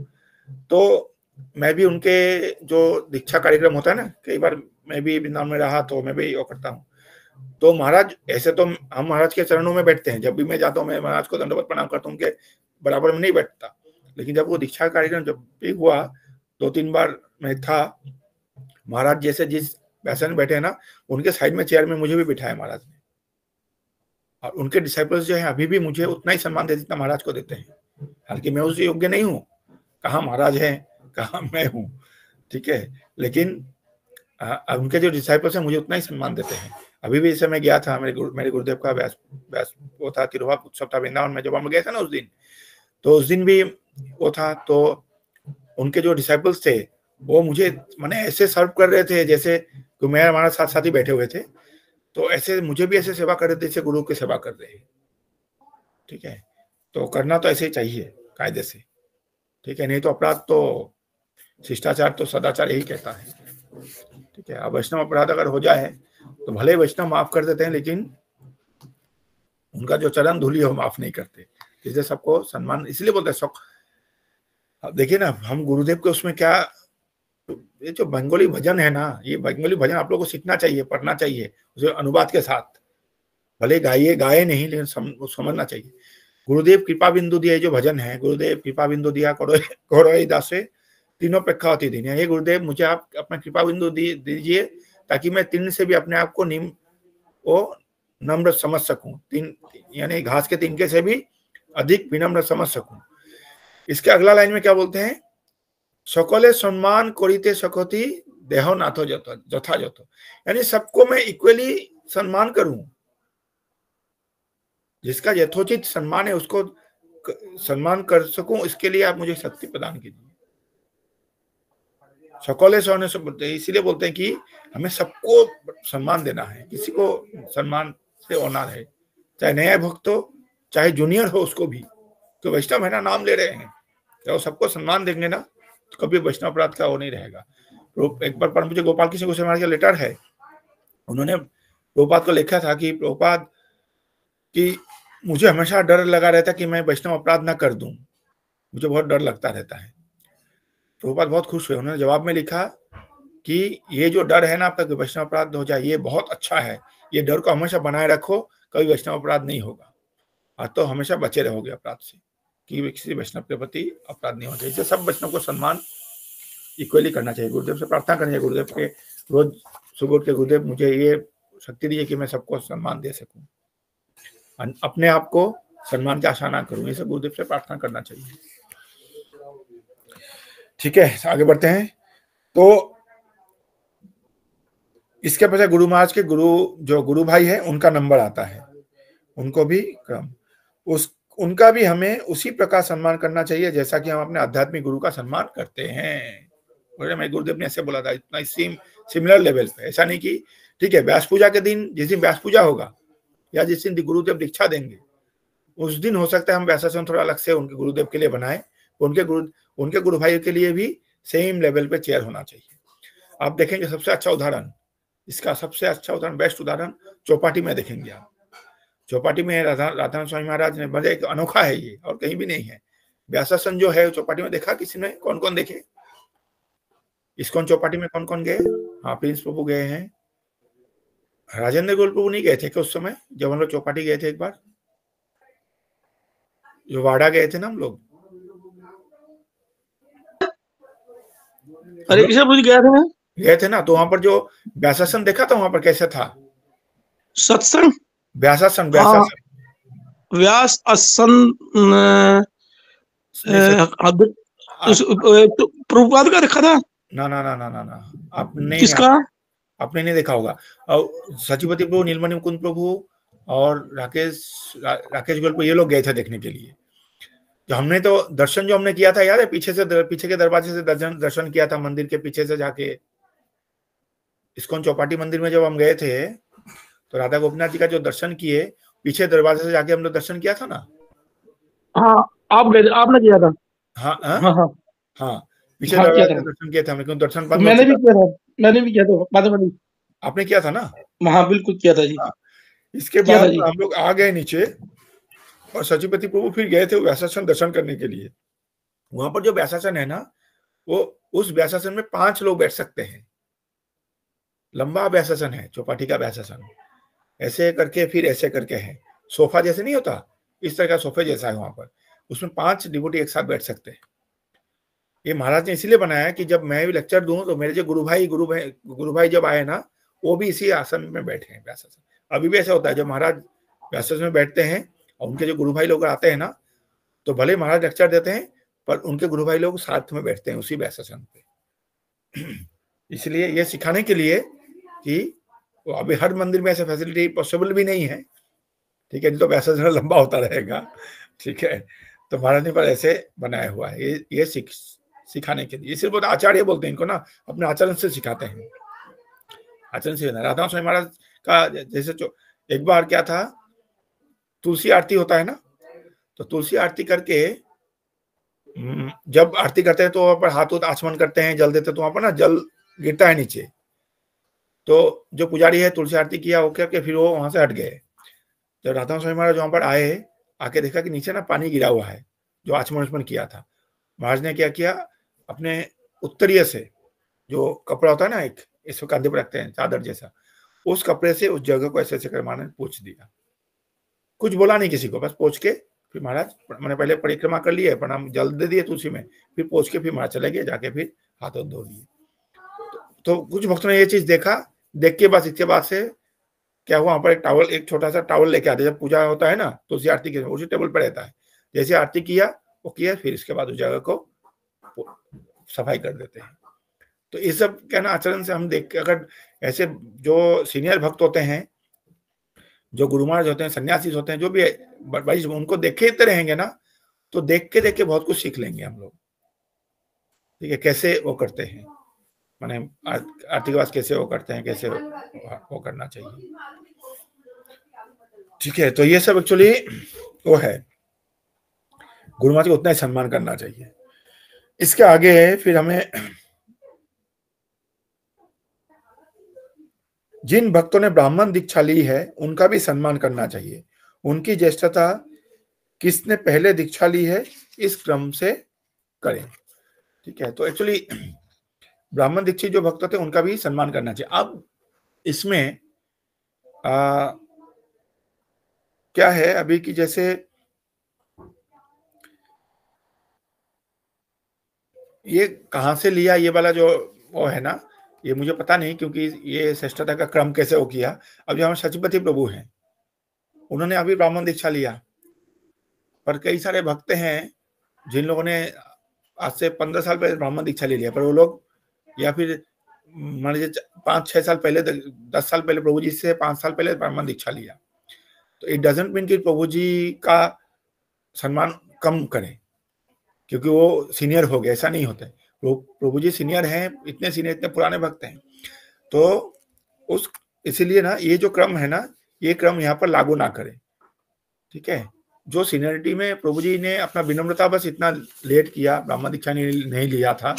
तो मैं भी उनके जो दीक्षा कार्यक्रम होता है ना, कई बार मैं भी वृंदावन में रहा तो मैं भी वो करता हूँ। तो महाराज ऐसे तो हम महाराज के चरणों में बैठते हैं, जब भी मैं जाता हूँ मैं महाराज को दंडवत प्रणाम करता हूँ, उनके बराबर में नहीं बैठता, लेकिन जब वो दीक्षा कार्यक्रम जब भी हुआ 2-3 बार मैं था, महाराज जैसे जिस वैसे में बैठे ना, उनके साइड में चेयर में मुझे भी बिठाया महाराज ने। और उनके डिसाइपल्स जो है अभी भी मुझे उतना ही सम्मान देते जितना महाराज को देते हैं, हालांकि मैं उससे योग्य नहीं हूँ, कहाँ महाराज है कहाँ मैं हूँ। ठीक है, लेकिन उनके जो डिसाइपल्स हैं मुझे उतना ही सम्मान देते हैं। अभी भी जैसे मैं गया था, मेरे गुरुदेव का व्यास वो था, तिरुवा उत्सव था वृंदावन में, जब हम गए थे ना उस दिन, तो उस दिन भी वो था, तो उनके जो डिसाइपल्स थे वो मुझे माने ऐसे सर्व कर रहे थे जैसे तो मैं हमारे साथ साथ ही बैठे हुए थे, तो ऐसे मुझे भी ऐसे सेवा कर रहे थे जैसे गुरु की सेवा कर रहे हैं। ठीक है, तो करना तो ऐसे ही चाहिए कायदे से। ठीक है, नहीं तो अपराध तो, शिष्टाचार तो सदाचार यही कहता है। ठीक है, अब वैष्णव अपराध अगर हो जाए तो भले वैष्णव माफ कर देते हैं, लेकिन उनका जो चरण धूलि है वो माफ नहीं करते, इसलिए सबको सम्मान, इसलिए बोलते हैं सब। अब देखिए ना, हम गुरुदेव के उसमें क्या, ये जो बंगाली भजन है ना, ये बंगाली भजन आप लोगों को सीखना चाहिए, पढ़ना चाहिए, उसे अनुवाद के साथ, भले गाए नहीं, लेकिन समझना चाहिए। गुरुदेव कृपा बिंदु दिया जो भजन है, गुरुदेव कृपा बिंदु दिया करो दासे तीनों प्रेक्षावती दिन, ये गुरुदेव मुझे आप अपना कृपा बिंदु दीजिए ताकि मैं तीन से भी अपने आप को नम्र समझ सकूं, तीन यानी घास के तिनके से भी अधिक विनम्र समझ सकूं। इसके अगला लाइन में क्या बोलते हैं, सकले सम्मान करिते सकती देह नाथ यथायथ, यानी सबको मैं इक्वली सम्मान करूं, जिसका यथोचित सम्मान है उसको सम्मान कर सकूं, इसके लिए आप मुझे शक्ति प्रदान कीजिए। सकले से होने से बोलते हैं, इसीलिए बोलते हैं कि हमें सबको सम्मान देना है, किसी को सम्मान से होना है, चाहे नया भक्त हो चाहे जूनियर हो उसको भी, तो वैष्णव है ना, नाम ले रहे हैं, तो सबको सम्मान देंगे ना तो कभी वैष्णव अपराध का वो नहीं रहेगा। एक बार परम पूज्य गोपाल कृष्ण गोस्वामी महाराज का लेटर है, उन्होंने प्रभुपाद को लिखा था कि प्रभुपाद कि मुझे हमेशा डर लगा रहता कि मैं वैष्णव अपराध ना कर दूं, मुझे बहुत डर लगता रहता है। प्रभुपाद बहुत खुश हुए, उन्होंने जवाब में लिखा कि ये जो डर है ना आपका कि वैष्णव अपराध हो जाए, ये बहुत अच्छा है, ये डर को हमेशा बनाए रखो, कभी वैष्णव अपराध नहीं होगा, और तो हमेशा बचे रहोगे अपराध से, कि किसी वैष्णव के प्रति अपराध नहीं होना चाहिए। सब वैष्णव को सम्मान इक्वली करना चाहिए। गुरुदेव से प्रार्थना करनी चाहिए, गुरुदेव के रोज सुबह उठ के गुरुदेव मुझे ये शक्ति दी है कि मैं सबको सम्मान दे सकूं, अपने आप को सम्मान की आशा ना करूं, ये सब गुरुदेव से प्रार्थना करना चाहिए। ठीक है, आगे बढ़ते हैं। तो इसके पीछे गुरु महाराज के जो गुरु भाई है उनका नंबर आता है, उनको भी क्रम उनका भी हमें उसी प्रकार सम्मान करना चाहिए जैसा कि हम अपने आध्यात्मिक गुरु का सम्मान करते हैं। मैं गुरुदेव ने ऐसे बोला था, इतना सिमिलर लेवल पे, ऐसा नहीं कि ठीक है व्यास पूजा के दिन, जिस दिन व्यास पूजा होगा या जिस दिन गुरुदेव दीक्षा देंगे उस दिन हो सकता है हम व्यासासन थोड़ा अलग से उनके गुरुदेव के लिए बनाए, उनके गुरु भाई के लिए भी सेम लेवल पे चेयर होना चाहिए। आप देखेंगे सबसे अच्छा उदाहरण, इसका सबसे अच्छा उदाहरण, बेस्ट उदाहरण चौपाटी में देखेंगे आप। चौपाटी में राधा स्वामी महाराज ने बड़े एक अनोखा है ये, और कहीं भी नहीं है। व्यासासन जो है चौपाटी में देखा किसी ने? कौन कौन देखे? इस्कॉन चौपाटी में कौन कौन गए? हाँ, प्रिंस प्रभु गए हैं। राजेंद्र गोल प्रभु नहीं गए थे क्या उस समय जब हम लोग चौपाटी गए थे? एक बार जो वाड़ा गए थे ना हम लोग, अरे किसे पूछ गए थे ना, तो वहां पर जो व्यासासन देखा था वहां पर कैसे था सत्संग? व्यासासन व्यास आसन प्रभुपाद का देखा था ना आपने किसका? आपने नहीं देखा होगा। और सचिवती प्रभु, नीलमणि मुकुंद प्रभु और राकेश गोल, ये लोग गए थे देखने के लिए। जो हमने तो दर्शन जो हमने किया था याद है, पीछे के दरवाजे से दर्शन किया था, मंदिर के पीछे से जाके। इस्कॉन चौपाटी मंदिर में जब हम गए थे तो राधा गोपीनाथ जी का जो दर्शन किए, पीछे दरवाजे से जाके हमने दर्शन किया था ना। हाँ, आप गए थे, आपने किया था। हाँ हाँ हाँ हाँ, पीछे दरवाजे से दर्शन किए थे हमने, क्यों दर्शन बंद मैंने भी किया था माधवमणि। आपने किया था ना? हाँ बिल्कुल किया था जी। इसके बाद हम लोग आ गए नीचे और सचिवती प्रभु फिर गए थे व्यासासन दर्शन करने के लिए। वहां पर जो व्यासासन है ना, वो उस व्यासासन में 5 लोग बैठ सकते हैं। लंबा व्यासासन है चौपाटी का व्यासासन, ऐसे करके फिर ऐसे करके है, सोफा जैसे नहीं होता, इस तरह का सोफे जैसा है वहां पर, उसमें 5 डिवोटी एक साथ बैठ सकते हैं। ये महाराज ने इसीलिए बनाया कि जब मैं भी लेक्चर दूं तो मेरे जो गुरु भाई जब आए ना, वो भी इसी आसन में बैठे हैं व्यासासन। अभी भी ऐसा होता है, जब महाराज व्यासासन में बैठते हैं और उनके जो गुरु भाई लोग आते हैं ना, तो भले महाराज लेक्चर देते हैं पर उनके गुरु भाई लोग साथ में बैठते हैं उसी व्यासासन पे। इसलिए ये सिखाने के लिए कि अभी हर मंदिर में ऐसा फैसिलिटी पॉसिबल भी नहीं है, ठीक है, तो व्यासासन लंबा होता रहेगा, ठीक है। तो महाराज ने पर ऐसे बनाया हुआ है, ये सिखाने के लिए। सिर्फ आचार्य बोलते हैं इनको ना, अपने आचरण से सिखाते हैं, आचरण से। राधा स्वामी महाराज का जैसे एक बार क्या था, तुलसी आरती होता है ना, तो तुलसी आरती करके जब आरती करते हैं तो वहां पर हाथ आचमन करते हैं, जल देते हैं, तो वहां पर ना जल गिरता है नीचे। तो जो पुजारी है तुलसी आरती किया वो करके फिर वो वहां से हट गए। जब राधा स्वामी महाराज वहां पर आए, आके देखा कि नीचे ना पानी गिरा हुआ है जो आचमन किया था। महाराज ने क्या किया, अपने उत्तरीय से जो कपड़ा होता है ना, एक इसको कंधे पर रखते हैं चादर जैसा, उस कपड़े से उस जगह को ऐसे कर महाराज ने पोंछ दिया। कुछ बोला नहीं किसी को, बस पोंछ के फिर महाराज, मैंने पहले परिक्रमा कर लिया, प्रणाम जल दे दिए तुलसी में, फिर पोंछ के फिर महाराज चले गए, जाके फिर हाथ धो लिए। तो कुछ भक्तों ने ये चीज देखा, देख के बस इसके बाद से क्या हुआ, वहां पर एक छोटा सा टॉवल लेके आते, जब पूजा होता है ना तुलसी आरती के उसी टेबल पर रहता है, जैसे आरती किया वो किया, फिर इसके बाद उस जगह को सफाई कर देते हैं। तो ये सब क्या ना आचरण से हम देख के, अगर ऐसे जो सीनियर भक्त होते हैं, जो गुरु महाराज होते हैं, सन्यासी होते हैं, जो भी भाई उनको देखते रहेंगे ना, तो देख के बहुत कुछ सीख लेंगे हम लोग, ठीक है, कैसे वो करते हैं, माने आर्थिकवास कैसे वो करते हैं, कैसे वो करना चाहिए, ठीक है। तो ये सब एक्चुअली वो है, गुरु महाराज को उतना ही सम्मान करना चाहिए। इसके आगे फिर हमें जिन भक्तों ने ब्राह्मण दीक्षा ली है उनका भी सम्मान करना चाहिए। उनकी ज्येष्ठता किसने पहले दीक्षा ली है इस क्रम से करें। ठीक है, तो एक्चुअली ब्राह्मण दीक्षित जो भक्त थे उनका भी सम्मान करना चाहिए। अब इसमें क्या है अभी कि जैसे ये कहाँ से लिया ये वाला जो वो है ना, ये मुझे पता नहीं, क्योंकि ये श्रेष्ठता का क्रम कैसे वो किया। अब जो हमारे सचिपति प्रभु हैं उन्होंने अभी ब्राह्मण दीक्षा लिया, पर कई सारे भक्त हैं जिन लोगों ने आज से 15 साल पहले ब्राह्मण दीक्षा ले लिया, पर वो लोग या फिर मान लीजिए 5-6 साल पहले 10 साल पहले प्रभु जी से 5 साल पहले ब्राह्मण दीक्षा लिया, तो इट डजंट मीन कि प्रभु जी का सम्मान कम करें क्योंकि वो सीनियर हो गए, ऐसा नहीं होता है। प्रभु जी सीनियर हैं, इतने सीनियर, इतने पुराने भक्त हैं, तो उस इसीलिए ना ये जो क्रम है ना, ये क्रम यहाँ पर लागू ना करें। ठीक है, जो सीनियरिटी में प्रभु जी ने अपना विनम्रता बस इतना लेट किया, ब्राह्मण दीक्षा नहीं लिया था,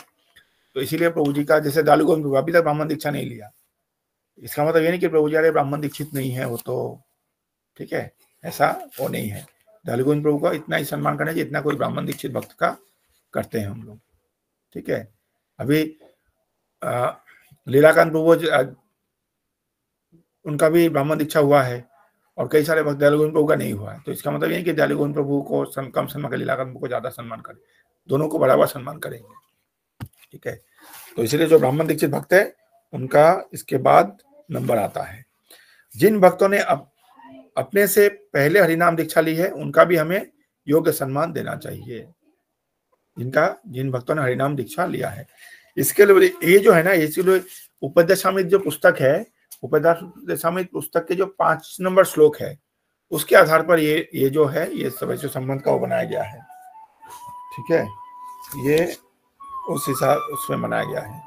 तो इसीलिए प्रभु जी का जैसे दालुगोविंद प्रभु अभी तक ब्राह्मण दीक्षा नहीं लिया, इसका मतलब ये नहीं कि प्रभु जी अरे ब्राह्मण दीक्षित नहीं है वो तो, ठीक है, ऐसा वो नहीं है। दालुगोविंद प्रभु का इतना ही सम्मान करना चाहिए जितना कोई ब्राह्मण दीक्षित भक्त का करते हैं हम लोग। ठीक है, अभी लीलाकांत प्रभु उनका भी ब्राह्मण दीक्षा हुआ है और कई सारे भक्त दालुगोविंद प्रभु का नहीं हुआ है, तो इसका मतलब ये कि दालुगोविंद प्रभु को कम सम्मान करें, लीलाकांत प्रभु को ज्यादा सम्मान करें, दोनों को बराबर सम्मान करेंगे। ठीक है, तो इसलिए जो ब्राह्मण दीक्षित भक्त है उनका इसके बाद नंबर आता है। जिन भक्तों ने अपने से पहले हरिनाम दीक्षा ली है उनका भी हमें योग्य सम्मान देना चाहिए। जिन भक्तों ने हरिनाम दीक्षा लिया है, इसके लिए ये जो है ना, इसलिए उपदेशामृत जो पुस्तक है, उपदेशामृत पुस्तक के जो 5 नंबर श्लोक है उसके आधार पर ये जो है ये सवैश्य संबंध का वो बनाया गया है। ठीक है, ये उस हिसाब उसमें बनाया गया है।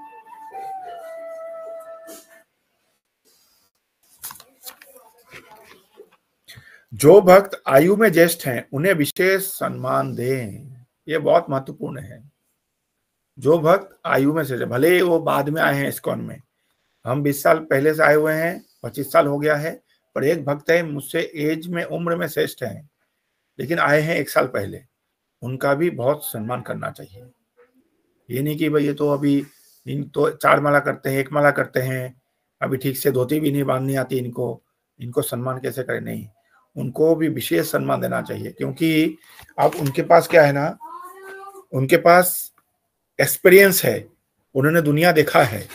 जो भक्त आयु में ज्येष्ठ हैं उन्हें विशेष सम्मान दें, ये बहुत महत्वपूर्ण है। जो भक्त आयु में से, भले वो बाद में आए हैं इस्कॉन में, हम 20 साल पहले से आए हुए हैं, 25 साल हो गया है, पर एक भक्त है मुझसे एज में उम्र में श्रेष्ठ हैं लेकिन आए हैं 1 साल पहले, उनका भी बहुत सम्मान करना चाहिए। ये नहीं कि भाई ये तो अभी इन तो 4 माला करते हैं, 1 माला करते हैं, अभी ठीक से धोती भी नहीं बांधनी आती इनको सम्मान कैसे करें। नहीं, उनको भी विशेष सम्मान देना चाहिए, क्योंकि अब उनके पास क्या है ना, उनके पास एक्सपीरियंस है, उन्होंने दुनिया देखा है,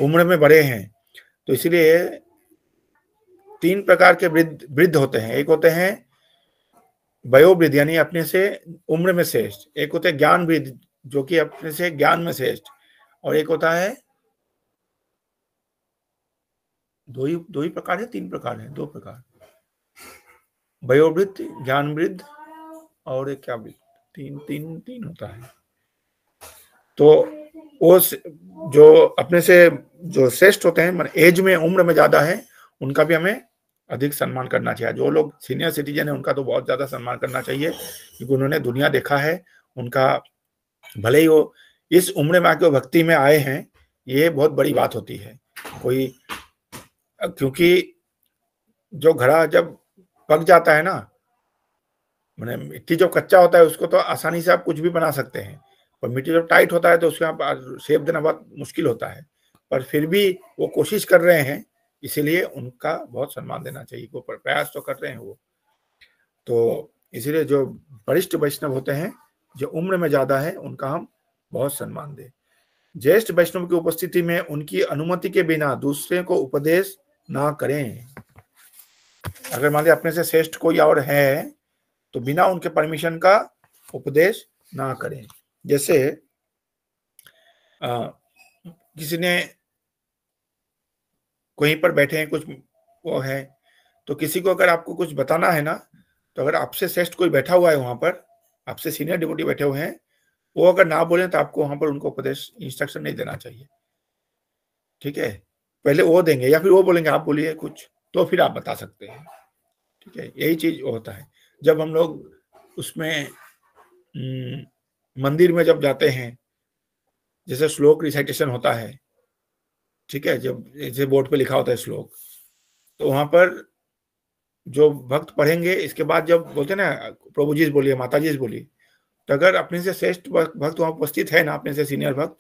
उम्र में बड़े हैं, तो इसलिए 3 प्रकार के वृद्ध होते हैं। एक होते हैं वयोवृद्ध यानी अपने से उम्र में श्रेष्ठ, एक होते हैं ज्ञान वृद्ध जो कि अपने से ज्ञान में श्रेष्ठ, और एक होता है दो ही प्रकार है, 3 प्रकार है, 2 प्रकार, वयोवृद्ध, ज्ञान वृद्ध और एक क्या वृद्ध, तीन होता है। तो वो जो अपने से जो श्रेष्ठ होते हैं, एज में उम्र में ज्यादा है, उनका भी हमें अधिक सम्मान करना चाहिए। जो लोग सीनियर सिटीजन है उनका तो बहुत ज्यादा सम्मान करना चाहिए, क्योंकि उन्होंने दुनिया देखा है, उनका भले ही वो इस उम्र में आके भक्ति में आए हैं, ये बहुत बड़ी बात होती है। कोई, क्योंकि जो घड़ा जब पक जाता है ना, मैंने मिट्टी जो कच्चा होता है उसको तो आसानी से आप कुछ भी बना सकते हैं, पर मिट्टी जब टाइट होता है तो उसको आप शेप देना बहुत मुश्किल होता है, पर फिर भी वो कोशिश कर रहे हैं, इसीलिए उनका बहुत सम्मान देना चाहिए। वो प्रयास तो कर रहे हैं वो, तो इसीलिए जो वरिष्ठ वैष्णव होते हैं जो उम्र में ज्यादा है उनका हम बहुत सम्मान दें। ज्येष्ठ वैष्णव की उपस्थिति में उनकी अनुमति के बिना दूसरे को उपदेश ना करें। अगर मान लिया अपने से श्रेष्ठ कोई और है तो बिना उनके परमिशन का उपदेश ना करें। जैसे किसी ने कहीं पर बैठे हैं, कुछ वो है, तो किसी को अगर आपको कुछ बताना है ना, तो अगर आपसे श्रेष्ठ कोई बैठा हुआ है वहां पर, आपसे सीनियर डिवोटी बैठे हुए हैं, वो अगर ना बोले तो आपको वहां पर उनको उपदेश इंस्ट्रक्शन नहीं देना चाहिए। ठीक है, पहले वो देंगे या फिर वो बोलेंगे आप बोलिए कुछ, तो फिर आप बता सकते हैं। ठीक है, यही चीज होता है। जब हम लोग उसमें मंदिर में जब जाते हैं जैसे श्लोक रिसाइटेशन होता है, ठीक है, जब जैसे बोर्ड पे लिखा होता है श्लोक, तो वहां पर जो भक्त पढ़ेंगे, इसके बाद जब बोलते हैं ना प्रभु जी बोलिए, माता जी बोलिए, तो अगर अपने से श्रेष्ठ भक्त वहां उपस्थित है ना, अपने से सीनियर भक्त,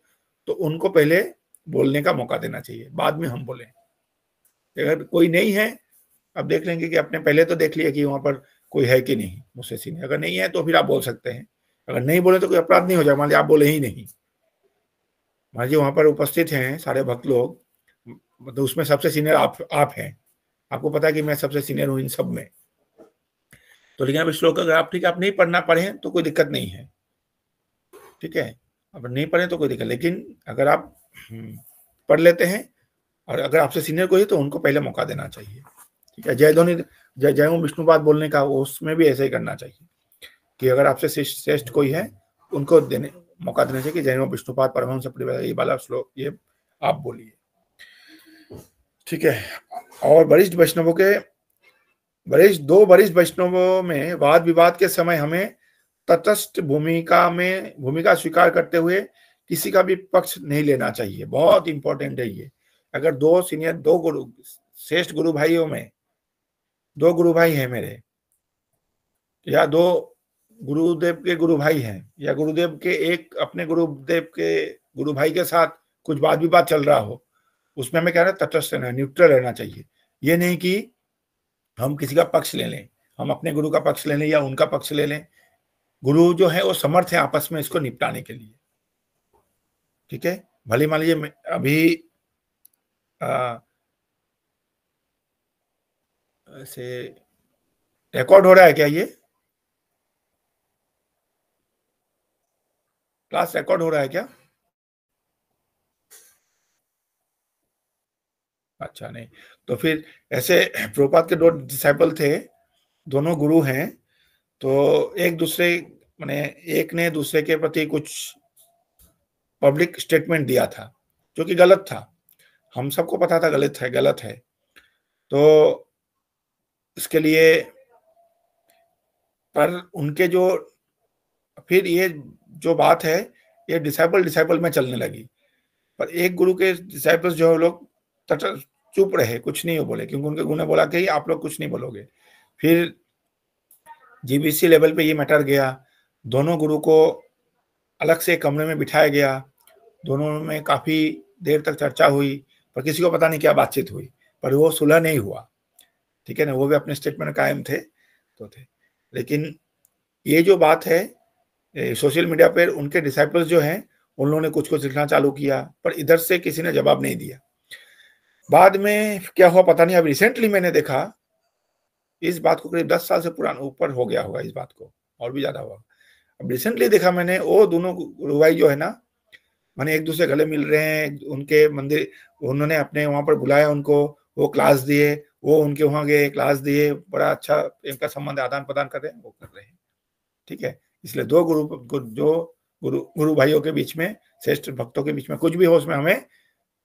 तो उनको पहले बोलने का मौका देना चाहिए, बाद में हम बोले। अगर कोई नहीं है, अब देख लेंगे कि आपने पहले तो देख लिया कि वहां पर कोई है कि नहीं मुझसे सीनियर, अगर नहीं है तो फिर आप बोल सकते हैं। अगर नहीं बोले तो कोई अपराध नहीं हो जाएगा, मान लीजिए आप बोले ही नहीं, मान लीजिए वहां पर उपस्थित हैं सारे भक्त लोग, मतलब उसमें सबसे सीनियर आप हैं, आपको पता है कि मैं सबसे सीनियर हूं इन सब में, तो लेकिन अब श्लोक अगर आप ठीक है आप नहीं पढ़ना पढ़े तो कोई दिक्कत नहीं है, ठीक है, अब नहीं पढ़े तो कोई दिक्कत, लेकिन अगर आप पढ़ लेते हैं और अगर आपसे सीनियर कोई है तो उनको पहले मौका देना चाहिए, ठीक है। जय ध्वनि जय ओम विष्णुपाद बोलने का उसमें भी ऐसे ही करना चाहिए कि अगर आपसे श्रेष्ठ कोई है उनको मौका देना चाहिए कि जय ओम विष्णुपाद परमहंस परिवार, ये वाला श्लोक ये आप बोलिए, ठीक है। और वरिष्ठ वैष्णवों में वाद विवाद के समय हमें तटस्थ भूमिका स्वीकार करते हुए किसी का भी पक्ष नहीं लेना चाहिए, बहुत इंपॉर्टेंट है ये। अगर दो श्रेष्ठ गुरु भाइयों में 2 गुरु भाई हैं मेरे, या 2 गुरुदेव के गुरु भाई हैं, या गुरुदेव के एक अपने गुरुदेव के गुरु भाई के साथ कुछ वाद विवाद चल रहा हो, उसमें हमें क्या है, तटस्थ रहना, न्यूट्रल रहना चाहिए। ये नहीं कि हम किसी का पक्ष ले लें, हम अपने गुरु का पक्ष ले लें या उनका पक्ष ले लें। गुरु जो है वो समर्थ है आपस में इसको निपटाने के लिए, ठीक है। भले मान लीजिए अभी ऐसे रिकॉर्ड हो रहा है क्या, ये क्लास रिकॉर्ड हो रहा है क्या? अच्छा नहीं, तो फिर ऐसे प्रभुपाद के 2 डिसाइपल थे, दोनों गुरु हैं, तो एक दूसरे माने एक ने दूसरे के प्रति कुछ पब्लिक स्टेटमेंट दिया था जो कि गलत था, हम सबको पता था गलत है, तो इसके लिए पर उनके जो फिर ये जो बात है ये डिसाइपल में चलने लगी, पर एक गुरु के डिसाइपल्स जो लोग चुप रहे, कुछ नहीं बोले, क्योंकि उनके गुरु ने बोला कि आप लोग कुछ नहीं बोलोगे। फिर जीबीसी लेवल पे ये मैटर गया, दोनों गुरु को अलग से कमरे में बिठाया गया, दोनों में काफी देर तक चर्चा हुई, पर किसी को पता नहीं क्या बातचीत हुई, पर वो सुलह नहीं हुआ, ठीक है ना, वो भी अपने स्टेटमेंट कायम थे। लेकिन ये जो बात है सोशल मीडिया पर उनके डिसाइपल्स जो हैं उन लोगों ने कुछ लिखना चालू किया, पर इधर से किसी ने जवाब नहीं दिया। बाद में क्या हुआ पता नहीं, अब रिसेंटली मैंने देखा इस बात को, करीब 10 साल से पुराना ऊपर हो गया होगा इस बात को, और भी ज्यादा हुआ। अब रिसेंटली देखा मैंने, वो दोनों गुरु भाई जो है ना, माने एक दूसरे गले मिल रहे हैं, उनके मंदिर उन्होंने अपने वहां पर बुलाया उनको, वो क्लास दिए, वो उनके वहां गए क्लास दिए, बड़ा अच्छा इनका संबंध आदान प्रदान कर रहे हैं, वो कर रहे हैं, ठीक है। इसलिए 2 गुरु भाइयों के बीच में, श्रेष्ठ भक्तों के बीच में कुछ भी हो, उसमें हमें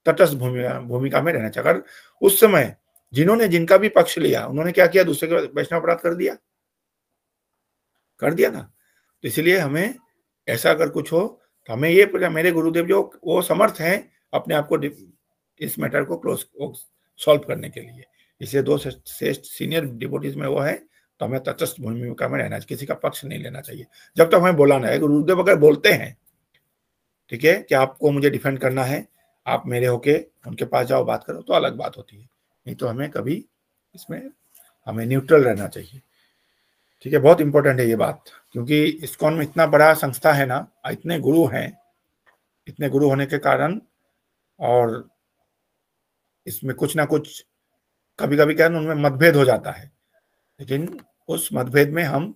तटस्थ भूमिका में रहना चाहिए। अगर उस समय जिन्होंने जिनका भी पक्ष लिया उन्होंने क्या किया, दूसरे के वैष्णव अपराध कर दिया ना, तो इसलिए हमें ऐसा अगर कुछ हो तो हमें ये, मेरे गुरुदेव जो वो समर्थ हैं अपने आप को इस मैटर को सॉल्व करने के लिए, इसलिए 2 श्रेष्ठ सीनियर डिवोटीज में वो है, तो हमें तटस्थ भूमिका में रहना चाहिए, किसी का पक्ष नहीं लेना चाहिए जब तक हमें बोलाना है। गुरुदेव अगर बोलते हैं, ठीक है, कि आपको मुझे डिफेंड करना है, आप मेरे होके उनके पास जाओ बात करो, तो अलग बात होती है, नहीं तो हमें कभी इसमें हमें न्यूट्रल रहना चाहिए, ठीक है। बहुत इंपॉर्टेंट है ये बात, क्योंकि इस्कॉन में इतना बड़ा संस्था है ना, इतने गुरु हैं, इतने गुरु होने के कारण, और इसमें कुछ ना कुछ कभी कभी क्या है उनमें मतभेद हो जाता है, लेकिन उस मतभेद में हम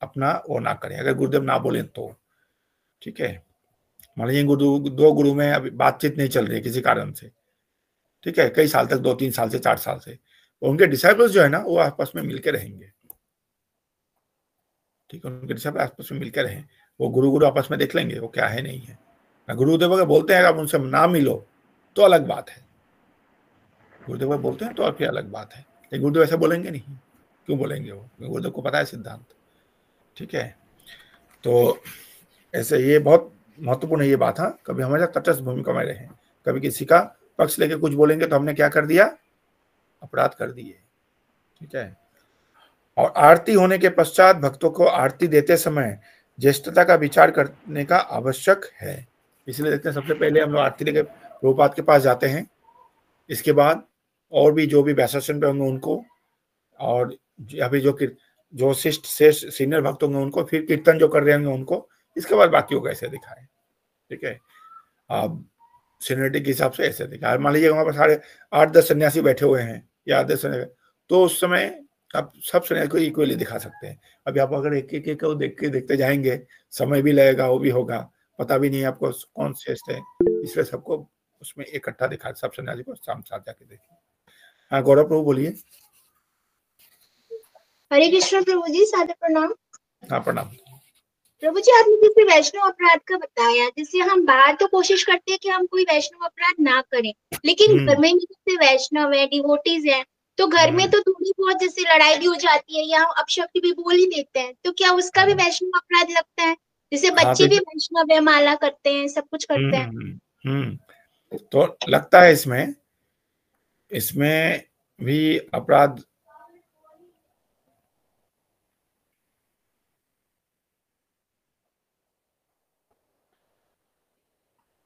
अपना वो ना करें, अगर गुरुदेव ना बोले तो, ठीक है। मान लीजिए 2 गुरु में अभी बातचीत नहीं चल रही किसी कारण से, ठीक है, कई साल तक, 2-3 साल से 4 साल से, तो उनके डिसाइपल्स जो है ना वो आपस में मिलकर रहेंगे, ठीक है, उनके डिसाइपल आपस में मिलकर रहें, वो गुरु आपस में देख लेंगे वो क्या है नहीं है। गुरुदेव अगर बोलते हैं आप उनसे ना मिलो तो अलग बात है, गुरुदेव अगर बोलते हैं तो फिर अलग बात है, लेकिन गुरुदेव ऐसे बोलेंगे नहीं, क्यों बोलेंगे, वो गुरुदेव को पता है सिद्धांत, ठीक है। तो ऐसे ये बहुत महत्वपूर्ण है ये बात। हाँ, कभी हमेशा तटस्थ भूमिका में रहे। कभी किसी का पक्ष लेके कुछ बोलेंगे तो हमने क्या कर दिया, अपराध कर दिए। ठीक है। और आरती होने के पश्चात भक्तों को आरती देते समय ज्येष्ठता का विचार करने का आवश्यक है। इसलिए देखते हैं, सबसे पहले हम लोग आरती लेके प्रभुपाद के पास जाते हैं, इसके बाद और भी जो भी वैशासन पे होंगे उनको, और अभी जो शिष्ट श्रेष्ठ सीनियर भक्त होंगे उनको, फिर कीर्तन जो कर रहे होंगे उनको, इसके बाद बाकियों को ऐसे दिखाएं। ठीक है। अब सीनियरिटी के हिसाब से ऐसे दिखाएं। मान लीजिए वहां पर 8-10 सन्यासी बैठे हुए हैं या 10 सन्यासी, तो उस समय आप सब सन्यासी को इक्वली दिखा सकते हैं। अभी आप अगर एक एक को देखते जाएंगे, समय भी लगेगा, वो भी होगा, पता भी नहीं आपको कौन श्रेष्ठ है, इसलिए सबको उसमें इकट्ठा दिखा, सब सन्यासी को साथ जाके देखिए। हाँ गौरव प्रभु बोलिए। हरे कृष्ण प्रभु जी, सादर प्रणाम। हाँ प्रणाम। प्रभु जी, आपने जैसे वैष्णव अपराध का बताया, जिससे हम बाहर तो कोशिश करते हैं कि हम कोई वैष्णव अपराध ना करें, लेकिन घर में भी जैसे वैष्णव है, डिवोटीज है, तो घर में तो थोड़ी बहुत जैसे लड़ाई भी हो जाती है या हम अपशब्द भी बोल ही देते हैं, तो क्या उसका भी वैष्णव अपराध लगता है? जैसे बच्चे भी वैष्णव है, माला करते हैं, सब कुछ करते हैं। तो लगता है इसमें भी अपराध।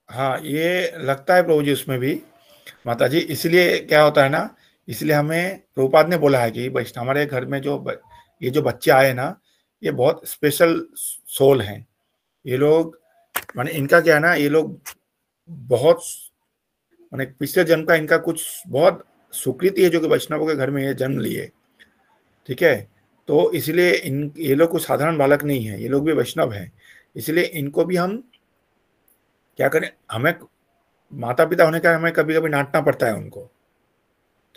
हाँ, ये लगता है प्रभु जी उसमें भी माता जी। इसलिए क्या होता है ना, इसलिए हमें प्रभुपाद ने बोला है कि हमारे घर में ये जो बच्चे आए ना, ये बहुत स्पेशल सोल हैं। ये लोग माने इनका क्या है ना, ये लोग बहुत माने पिछले जन्म का इनका कुछ बहुत सुकृति है जो कि वैष्णवों के घर में ये जन्म लिए। ठीक है। तो इसलिए ये लोग कुछ साधारण बालक नहीं है, ये लोग भी वैष्णव है। इसलिए इनको भी हम क्या करें, हमें माता पिता होने का हमें कभी कभी डांटना पड़ता है उनको।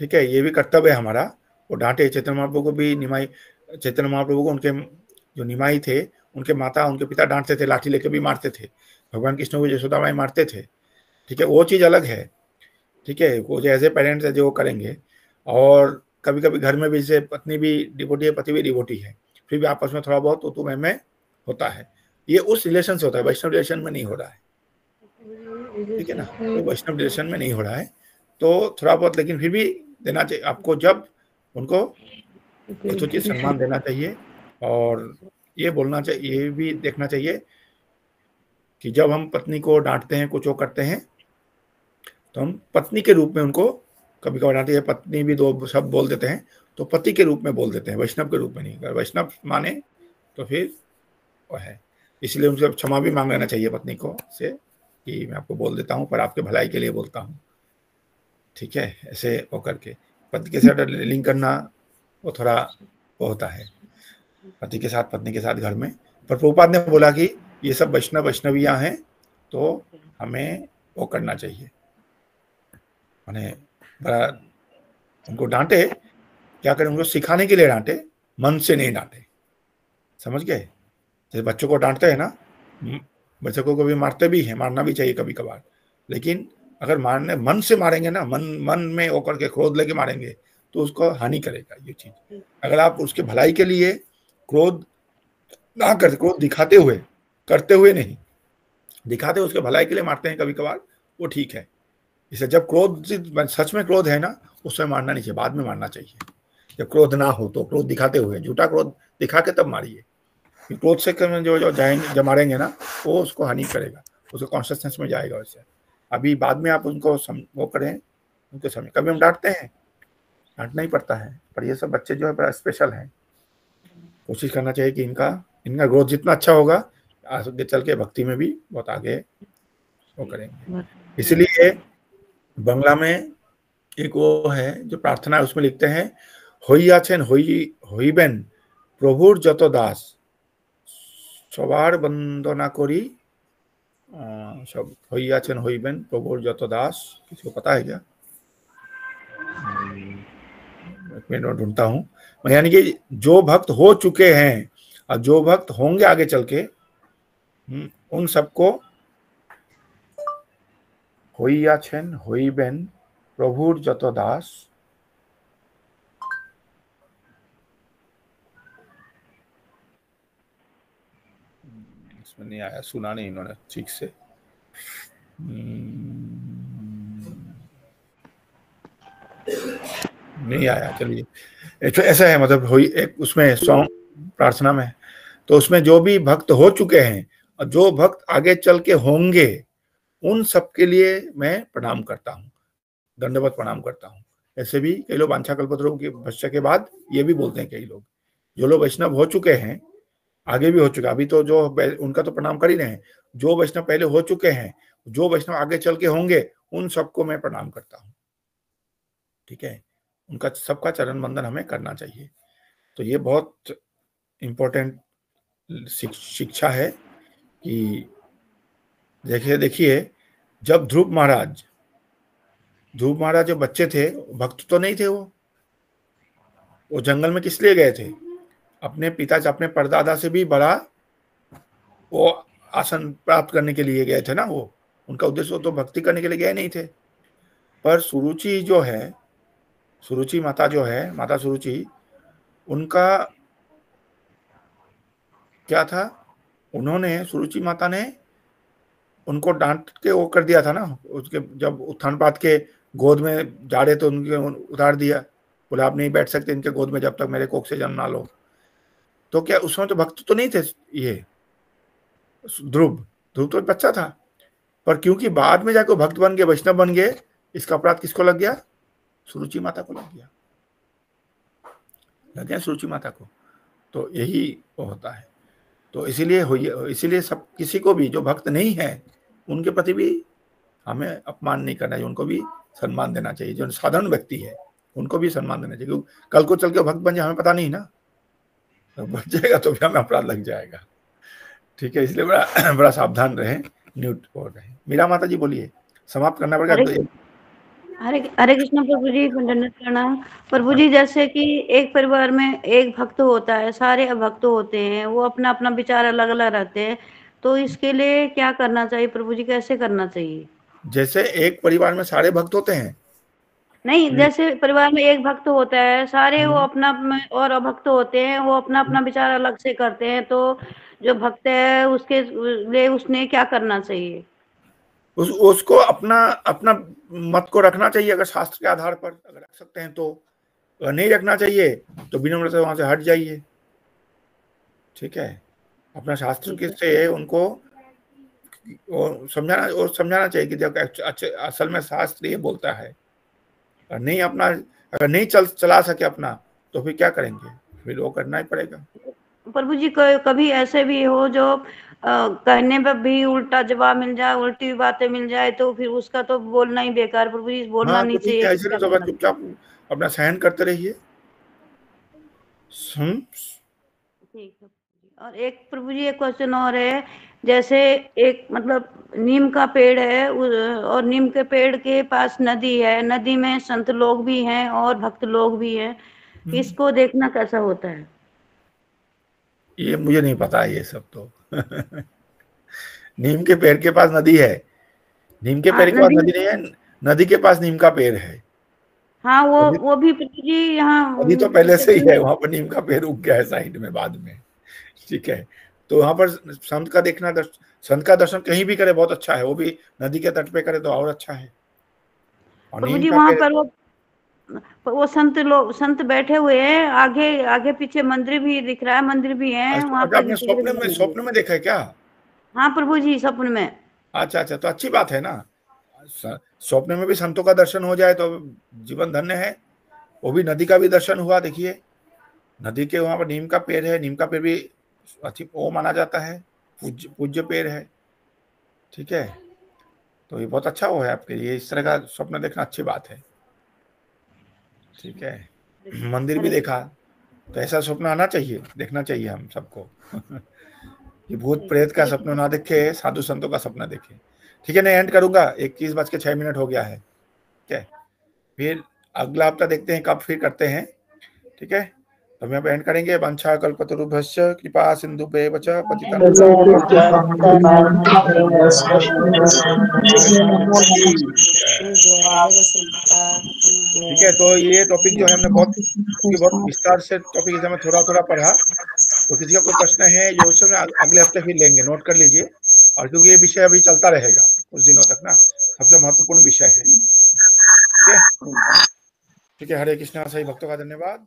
ठीक है। ये भी कर्तव्य है हमारा। वो डांटे। चैतन्य महाप्रभु को भी चैतन्य महाप्रभु को उनके जो निमाई थे, उनके माता उनके पिता डांटते थे, लाठी लेके भी मारते थे। भगवान कृष्ण को यशोदा माई मारते थे। ठीक है। वो चीज़ अलग है। ठीक है। वो जो एज ए पेरेंट्स है जो वो करेंगे। और कभी कभी घर में भी जैसे पत्नी भी डिवोटी है, पति भी डिवोटी है, फिर भी आपस में थोड़ा बहुत तो में होता है। ये उस रिलेशन से होता है, वैष्णव रिलेशन में नहीं हो रहा है। ठीक है ना। तो वैष्णव रिलेशन में नहीं हो रहा है, तो थोड़ा बहुत लेकिन फिर भी देना चाहिए आपको। जब उनको यथोचित सम्मान देना चाहिए, और ये बोलना चाहिए, ये भी देखना चाहिए कि जब हम पत्नी को डांटते हैं, कुछ वो करते हैं, तो हम पत्नी के रूप में उनको कभी कभार डांटते हैं। पत्नी भी दो शब्द बोल देते हैं तो पति के रूप में बोल देते हैं, वैष्णव के रूप में नहीं। अगर वैष्णव माने तो फिर वो है। इसलिए उनसे क्षमा भी मांग लेना चाहिए पत्नी को से कि मैं आपको बोल देता हूँ पर आपके भलाई के लिए बोलता हूँ। ठीक है। ऐसे वो करके पति के साथ लिंक करना वो थोड़ा वो होता है, पति के साथ पत्नी के साथ घर में। पर प्रभुपाद ने बोला कि ये सब वैष्णवियां हैं, तो हमें वो करना चाहिए, माने बड़ा उनको डांटे, क्या करें, उनको सिखाने के लिए डांटे, मन से नहीं डांटे। समझ गए। जैसे बच्चों को डांटते हैं ना, बच्चों को कभी मारते भी हैं, मारना भी चाहिए कभी कभार, लेकिन अगर मारने मन से मारेंगे ना, मन में होकर के क्रोध लेके मारेंगे तो उसको हानि करेगा ये चीज। अगर आप उसके भलाई के लिए क्रोध ना करते, क्रोध दिखाते हुए, करते हुए नहीं, दिखाते हुए उसके भलाई के लिए मारते हैं कभी कभार, वो ठीक है। इसे जब क्रोध सच में क्रोध है ना, उस समय मारना नहीं चाहिए, बाद में मारना चाहिए। जब क्रोध ना हो तो क्रोध दिखाते हुए, झूठा क्रोध दिखा के तब मारिए। क्रोध से जो जाएंगे, जब मारेंगे ना, वो उसको हानि करेगा, उसको कॉन्शियसनेस में जाएगा वैसे। अभी बाद में आप उनको वो करें, उनको समझ। कभी हम डांटते हैं, डांटना ही पड़ता है, पर ये सब बच्चे जो है बड़ा स्पेशल हैं। कोशिश करना चाहिए कि इनका ग्रोथ जितना अच्छा होगा, आगे चल के भक्ति में भी बहुत आगे वो करेंगे। इसलिए बंगला में एक वो है जो प्रार्थना है, उसमें लिखते हैं, হইয়াছেন হইবেন প্রভুর যত দাস, সবার বন্দনা করি। सब হইয়াছেন হইবেন প্রভুর যত दास। किसी को पता है क्या? एक मिनट में ढूंढता हूँ। यानी कि जो भक्त हो चुके हैं और जो भक्त होंगे आगे चल के, उन सबको হইয়াছেন হইবেন প্রভুর যত दास। इसमें नहीं आया, सुना नहीं इन्होंने ठीक से। नहीं आया, चलिए। तो ऐसा है, मतलब हुई एक उसमें सॉन्ग प्रार्थना में, तो उसमें जो भी भक्त हो चुके हैं और जो भक्त आगे चल के होंगे, उन सबके लिए मैं प्रणाम करता हूँ, दंडवत प्रणाम करता हूँ। ऐसे भी कई लोग वांछा कल्पतरु के भस्य के बाद ये भी बोलते हैं कई लोग, जो लोग वैष्णव हो चुके हैं, आगे भी हो चुका, अभी तो जो उनका तो प्रणाम कर ही रहे हैं, जो वैष्णव पहले हो चुके हैं, जो वैष्णव आगे चल के होंगे, उन सबको मैं प्रणाम करता हूँ। ठीक है, उनका सबका चरण वंदन हमें करना चाहिए। तो ये बहुत इम्पोर्टेंट शिक्षा है कि देखिए जब ध्रुव महाराज जो बच्चे थे, भक्त तो नहीं थे, वो जंगल में किस लिए गए थे? अपने पिता से, अपने परदादा से भी बड़ा वो आसन प्राप्त करने के लिए गए थे ना। वो उनका उद्देश्य तो भक्ति करने के लिए गए नहीं थे। पर सुरुचि माता जो है, माता सुरुचि, उनका क्या था, सुरुचि माता ने उनको डांट के वो कर दिया था ना, उसके जब उत्थान पाद के गोद में जा रहे तो उनके उतार दिया, बोले आप नहीं बैठ सकते इनके गोद में जब तक मेरे कोख से जन्म ना लो। तो क्या उसमें तो भक्त तो नहीं थे, ये ध्रुव तो बच्चा था, पर क्योंकि बाद में जाकर भक्त बन गए, वैष्णव बन गए, इसका अपराध किसको लग गया? सुरुचि माता को लग गया सुरुचि माता को। तो यही वो होता है। तो इसीलिए सब किसी को भी जो भक्त नहीं है उनके प्रति भी हमें अपमान नहीं करना चाहिए, उनको भी सम्मान देना चाहिए। जो साधारण व्यक्ति है उनको भी सम्मान देना चाहिए, क्योंकि कल को चल के भक्त बन जाए हमें पता नहीं ना, तो बन जाएगा तो फिर हमें अपराध लग जाएगा। ठीक है, इसलिए बड़ा सावधान रहें, न्यूट हो रहें। मीरा माता जी बोलिए, समाप्त करना पड़ेगा। हरे कृष्ण प्रभु जी, दंडवत प्रणाम। प्रभु जी, जैसे कि एक परिवार में एक भक्त होता है, सारे अभक्त होते हैं, वो अपना अपना विचार अलग अलग रहते हैं, तो इसके लिए क्या करना चाहिए प्रभु जी, कैसे करना चाहिए? जैसे एक परिवार में सारे भक्त होते हैं? नहीं, जैसे परिवार में एक भक्त होता है, सारे वो अपना, और अभक्त होते हैं, वो अपना अपना विचार अलग से करते हैं, तो जो भक्त है उसके लिए उसने क्या करना चाहिए? उसको अपना मत को रखना चाहिए, अगर शास्त्र के आधार पर अगर रख सकते हैं तो। अगर नहीं रखना चाहिए तो विनम्र से वहां से हट जाइए। ठीक है, अपना शास्त्र के से उनको समझाना चाहिए कि जब असल में शास्त्र ये बोलता है। अगर नहीं चला सके अपना, तो फिर क्या करेंगे? फिर वो करना ही पड़ेगा। प्रभु जी, कभी ऐसे भी हो जो कहने पर भी उल्टा जवाब मिल जाए, उल्टी बातें मिल जाए, तो फिर उसका तो बोलना ही बेकार। प्रभु जी, बोलना नहीं चाहिए। ऐसे तो चुपचाप अपना सहन करते रहिए। ठीक है। और एक प्रभु जी, एक क्वेश्चन और है, जैसे एक मतलब नीम का पेड़ है और नीम के पेड़ के पास नदी है, नदी में संत लोग भी हैं और भक्त लोग भी हैं, इसको देखना कैसा होता है? ये मुझे नहीं पता है ये सब तो। नीम के पेड़ के पास नदी है? नीम के पेड़ के पास नदी नहीं है, नदी के पास नीम का पेड़ है। हाँ, वो भी प्रभु जी यहाँ नदी तो पहले से ही है, वहां पर नीम का पेड़ उग गया है साइड में बाद में। ठीक है, तो वहां पर संत का दर्शन कहीं भी करे बहुत अच्छा है, वो भी नदी के तट पे करे तो और अच्छा है। प्रभु जी, वहां पर वो संत बैठे हुए हैं, आगे पीछे मंदिर भी दिख रहा है, मंदिर भी है वहां पर। आपने स्वप्न में देखा है क्या? हाँ प्रभु जी, स्वप्न में। अच्छा, तो अच्छी बात है ना, स्वप्न में भी संतों का दर्शन हो जाए तो जीवन धन्य है। वो भी नदी का भी दर्शन हुआ। देखिए, नदी के वहां पर नीम का पेड़ है, नीम का पेड़ भी अच्छी वो माना जाता है, पूज्य पेड़ है। ठीक है, तो ये बहुत अच्छा वो है आपके लिए, इस तरह का स्वप्न देखना अच्छी बात है। ठीक है, मंदिर भी देखा, तो ऐसा स्वप्न आना चाहिए, देखना चाहिए हम सबको। कि भूत प्रेत का सपना ना देखे, साधु संतों का सपना देखे। ठीक है, मैं एंड करूंगा, 21:06 हो गया है। ठीक है, फिर अगला हफ्ता देखते हैं कब फिर करते हैं। ठीक है, तो हम एंड करेंगे। वंशा कल्पतरुभ्यश्च कृपा सिन्धुभ्येव च पतितानां। ठीक है, तो ये टॉपिक जो है हमने बहुत विस्तार से टॉपिक में थोड़ा पढ़ा, तो किसी का कोई प्रश्न है जो उसमें अगले हफ्ते फिर लेंगे, नोट कर लीजिए। और क्योंकि ये विषय अभी चलता रहेगा कुछ दिनों तक ना, सबसे महत्वपूर्ण विषय है। ठीक है, ठीक है। हरे कृष्णा। सही भक्तों का धन्यवाद।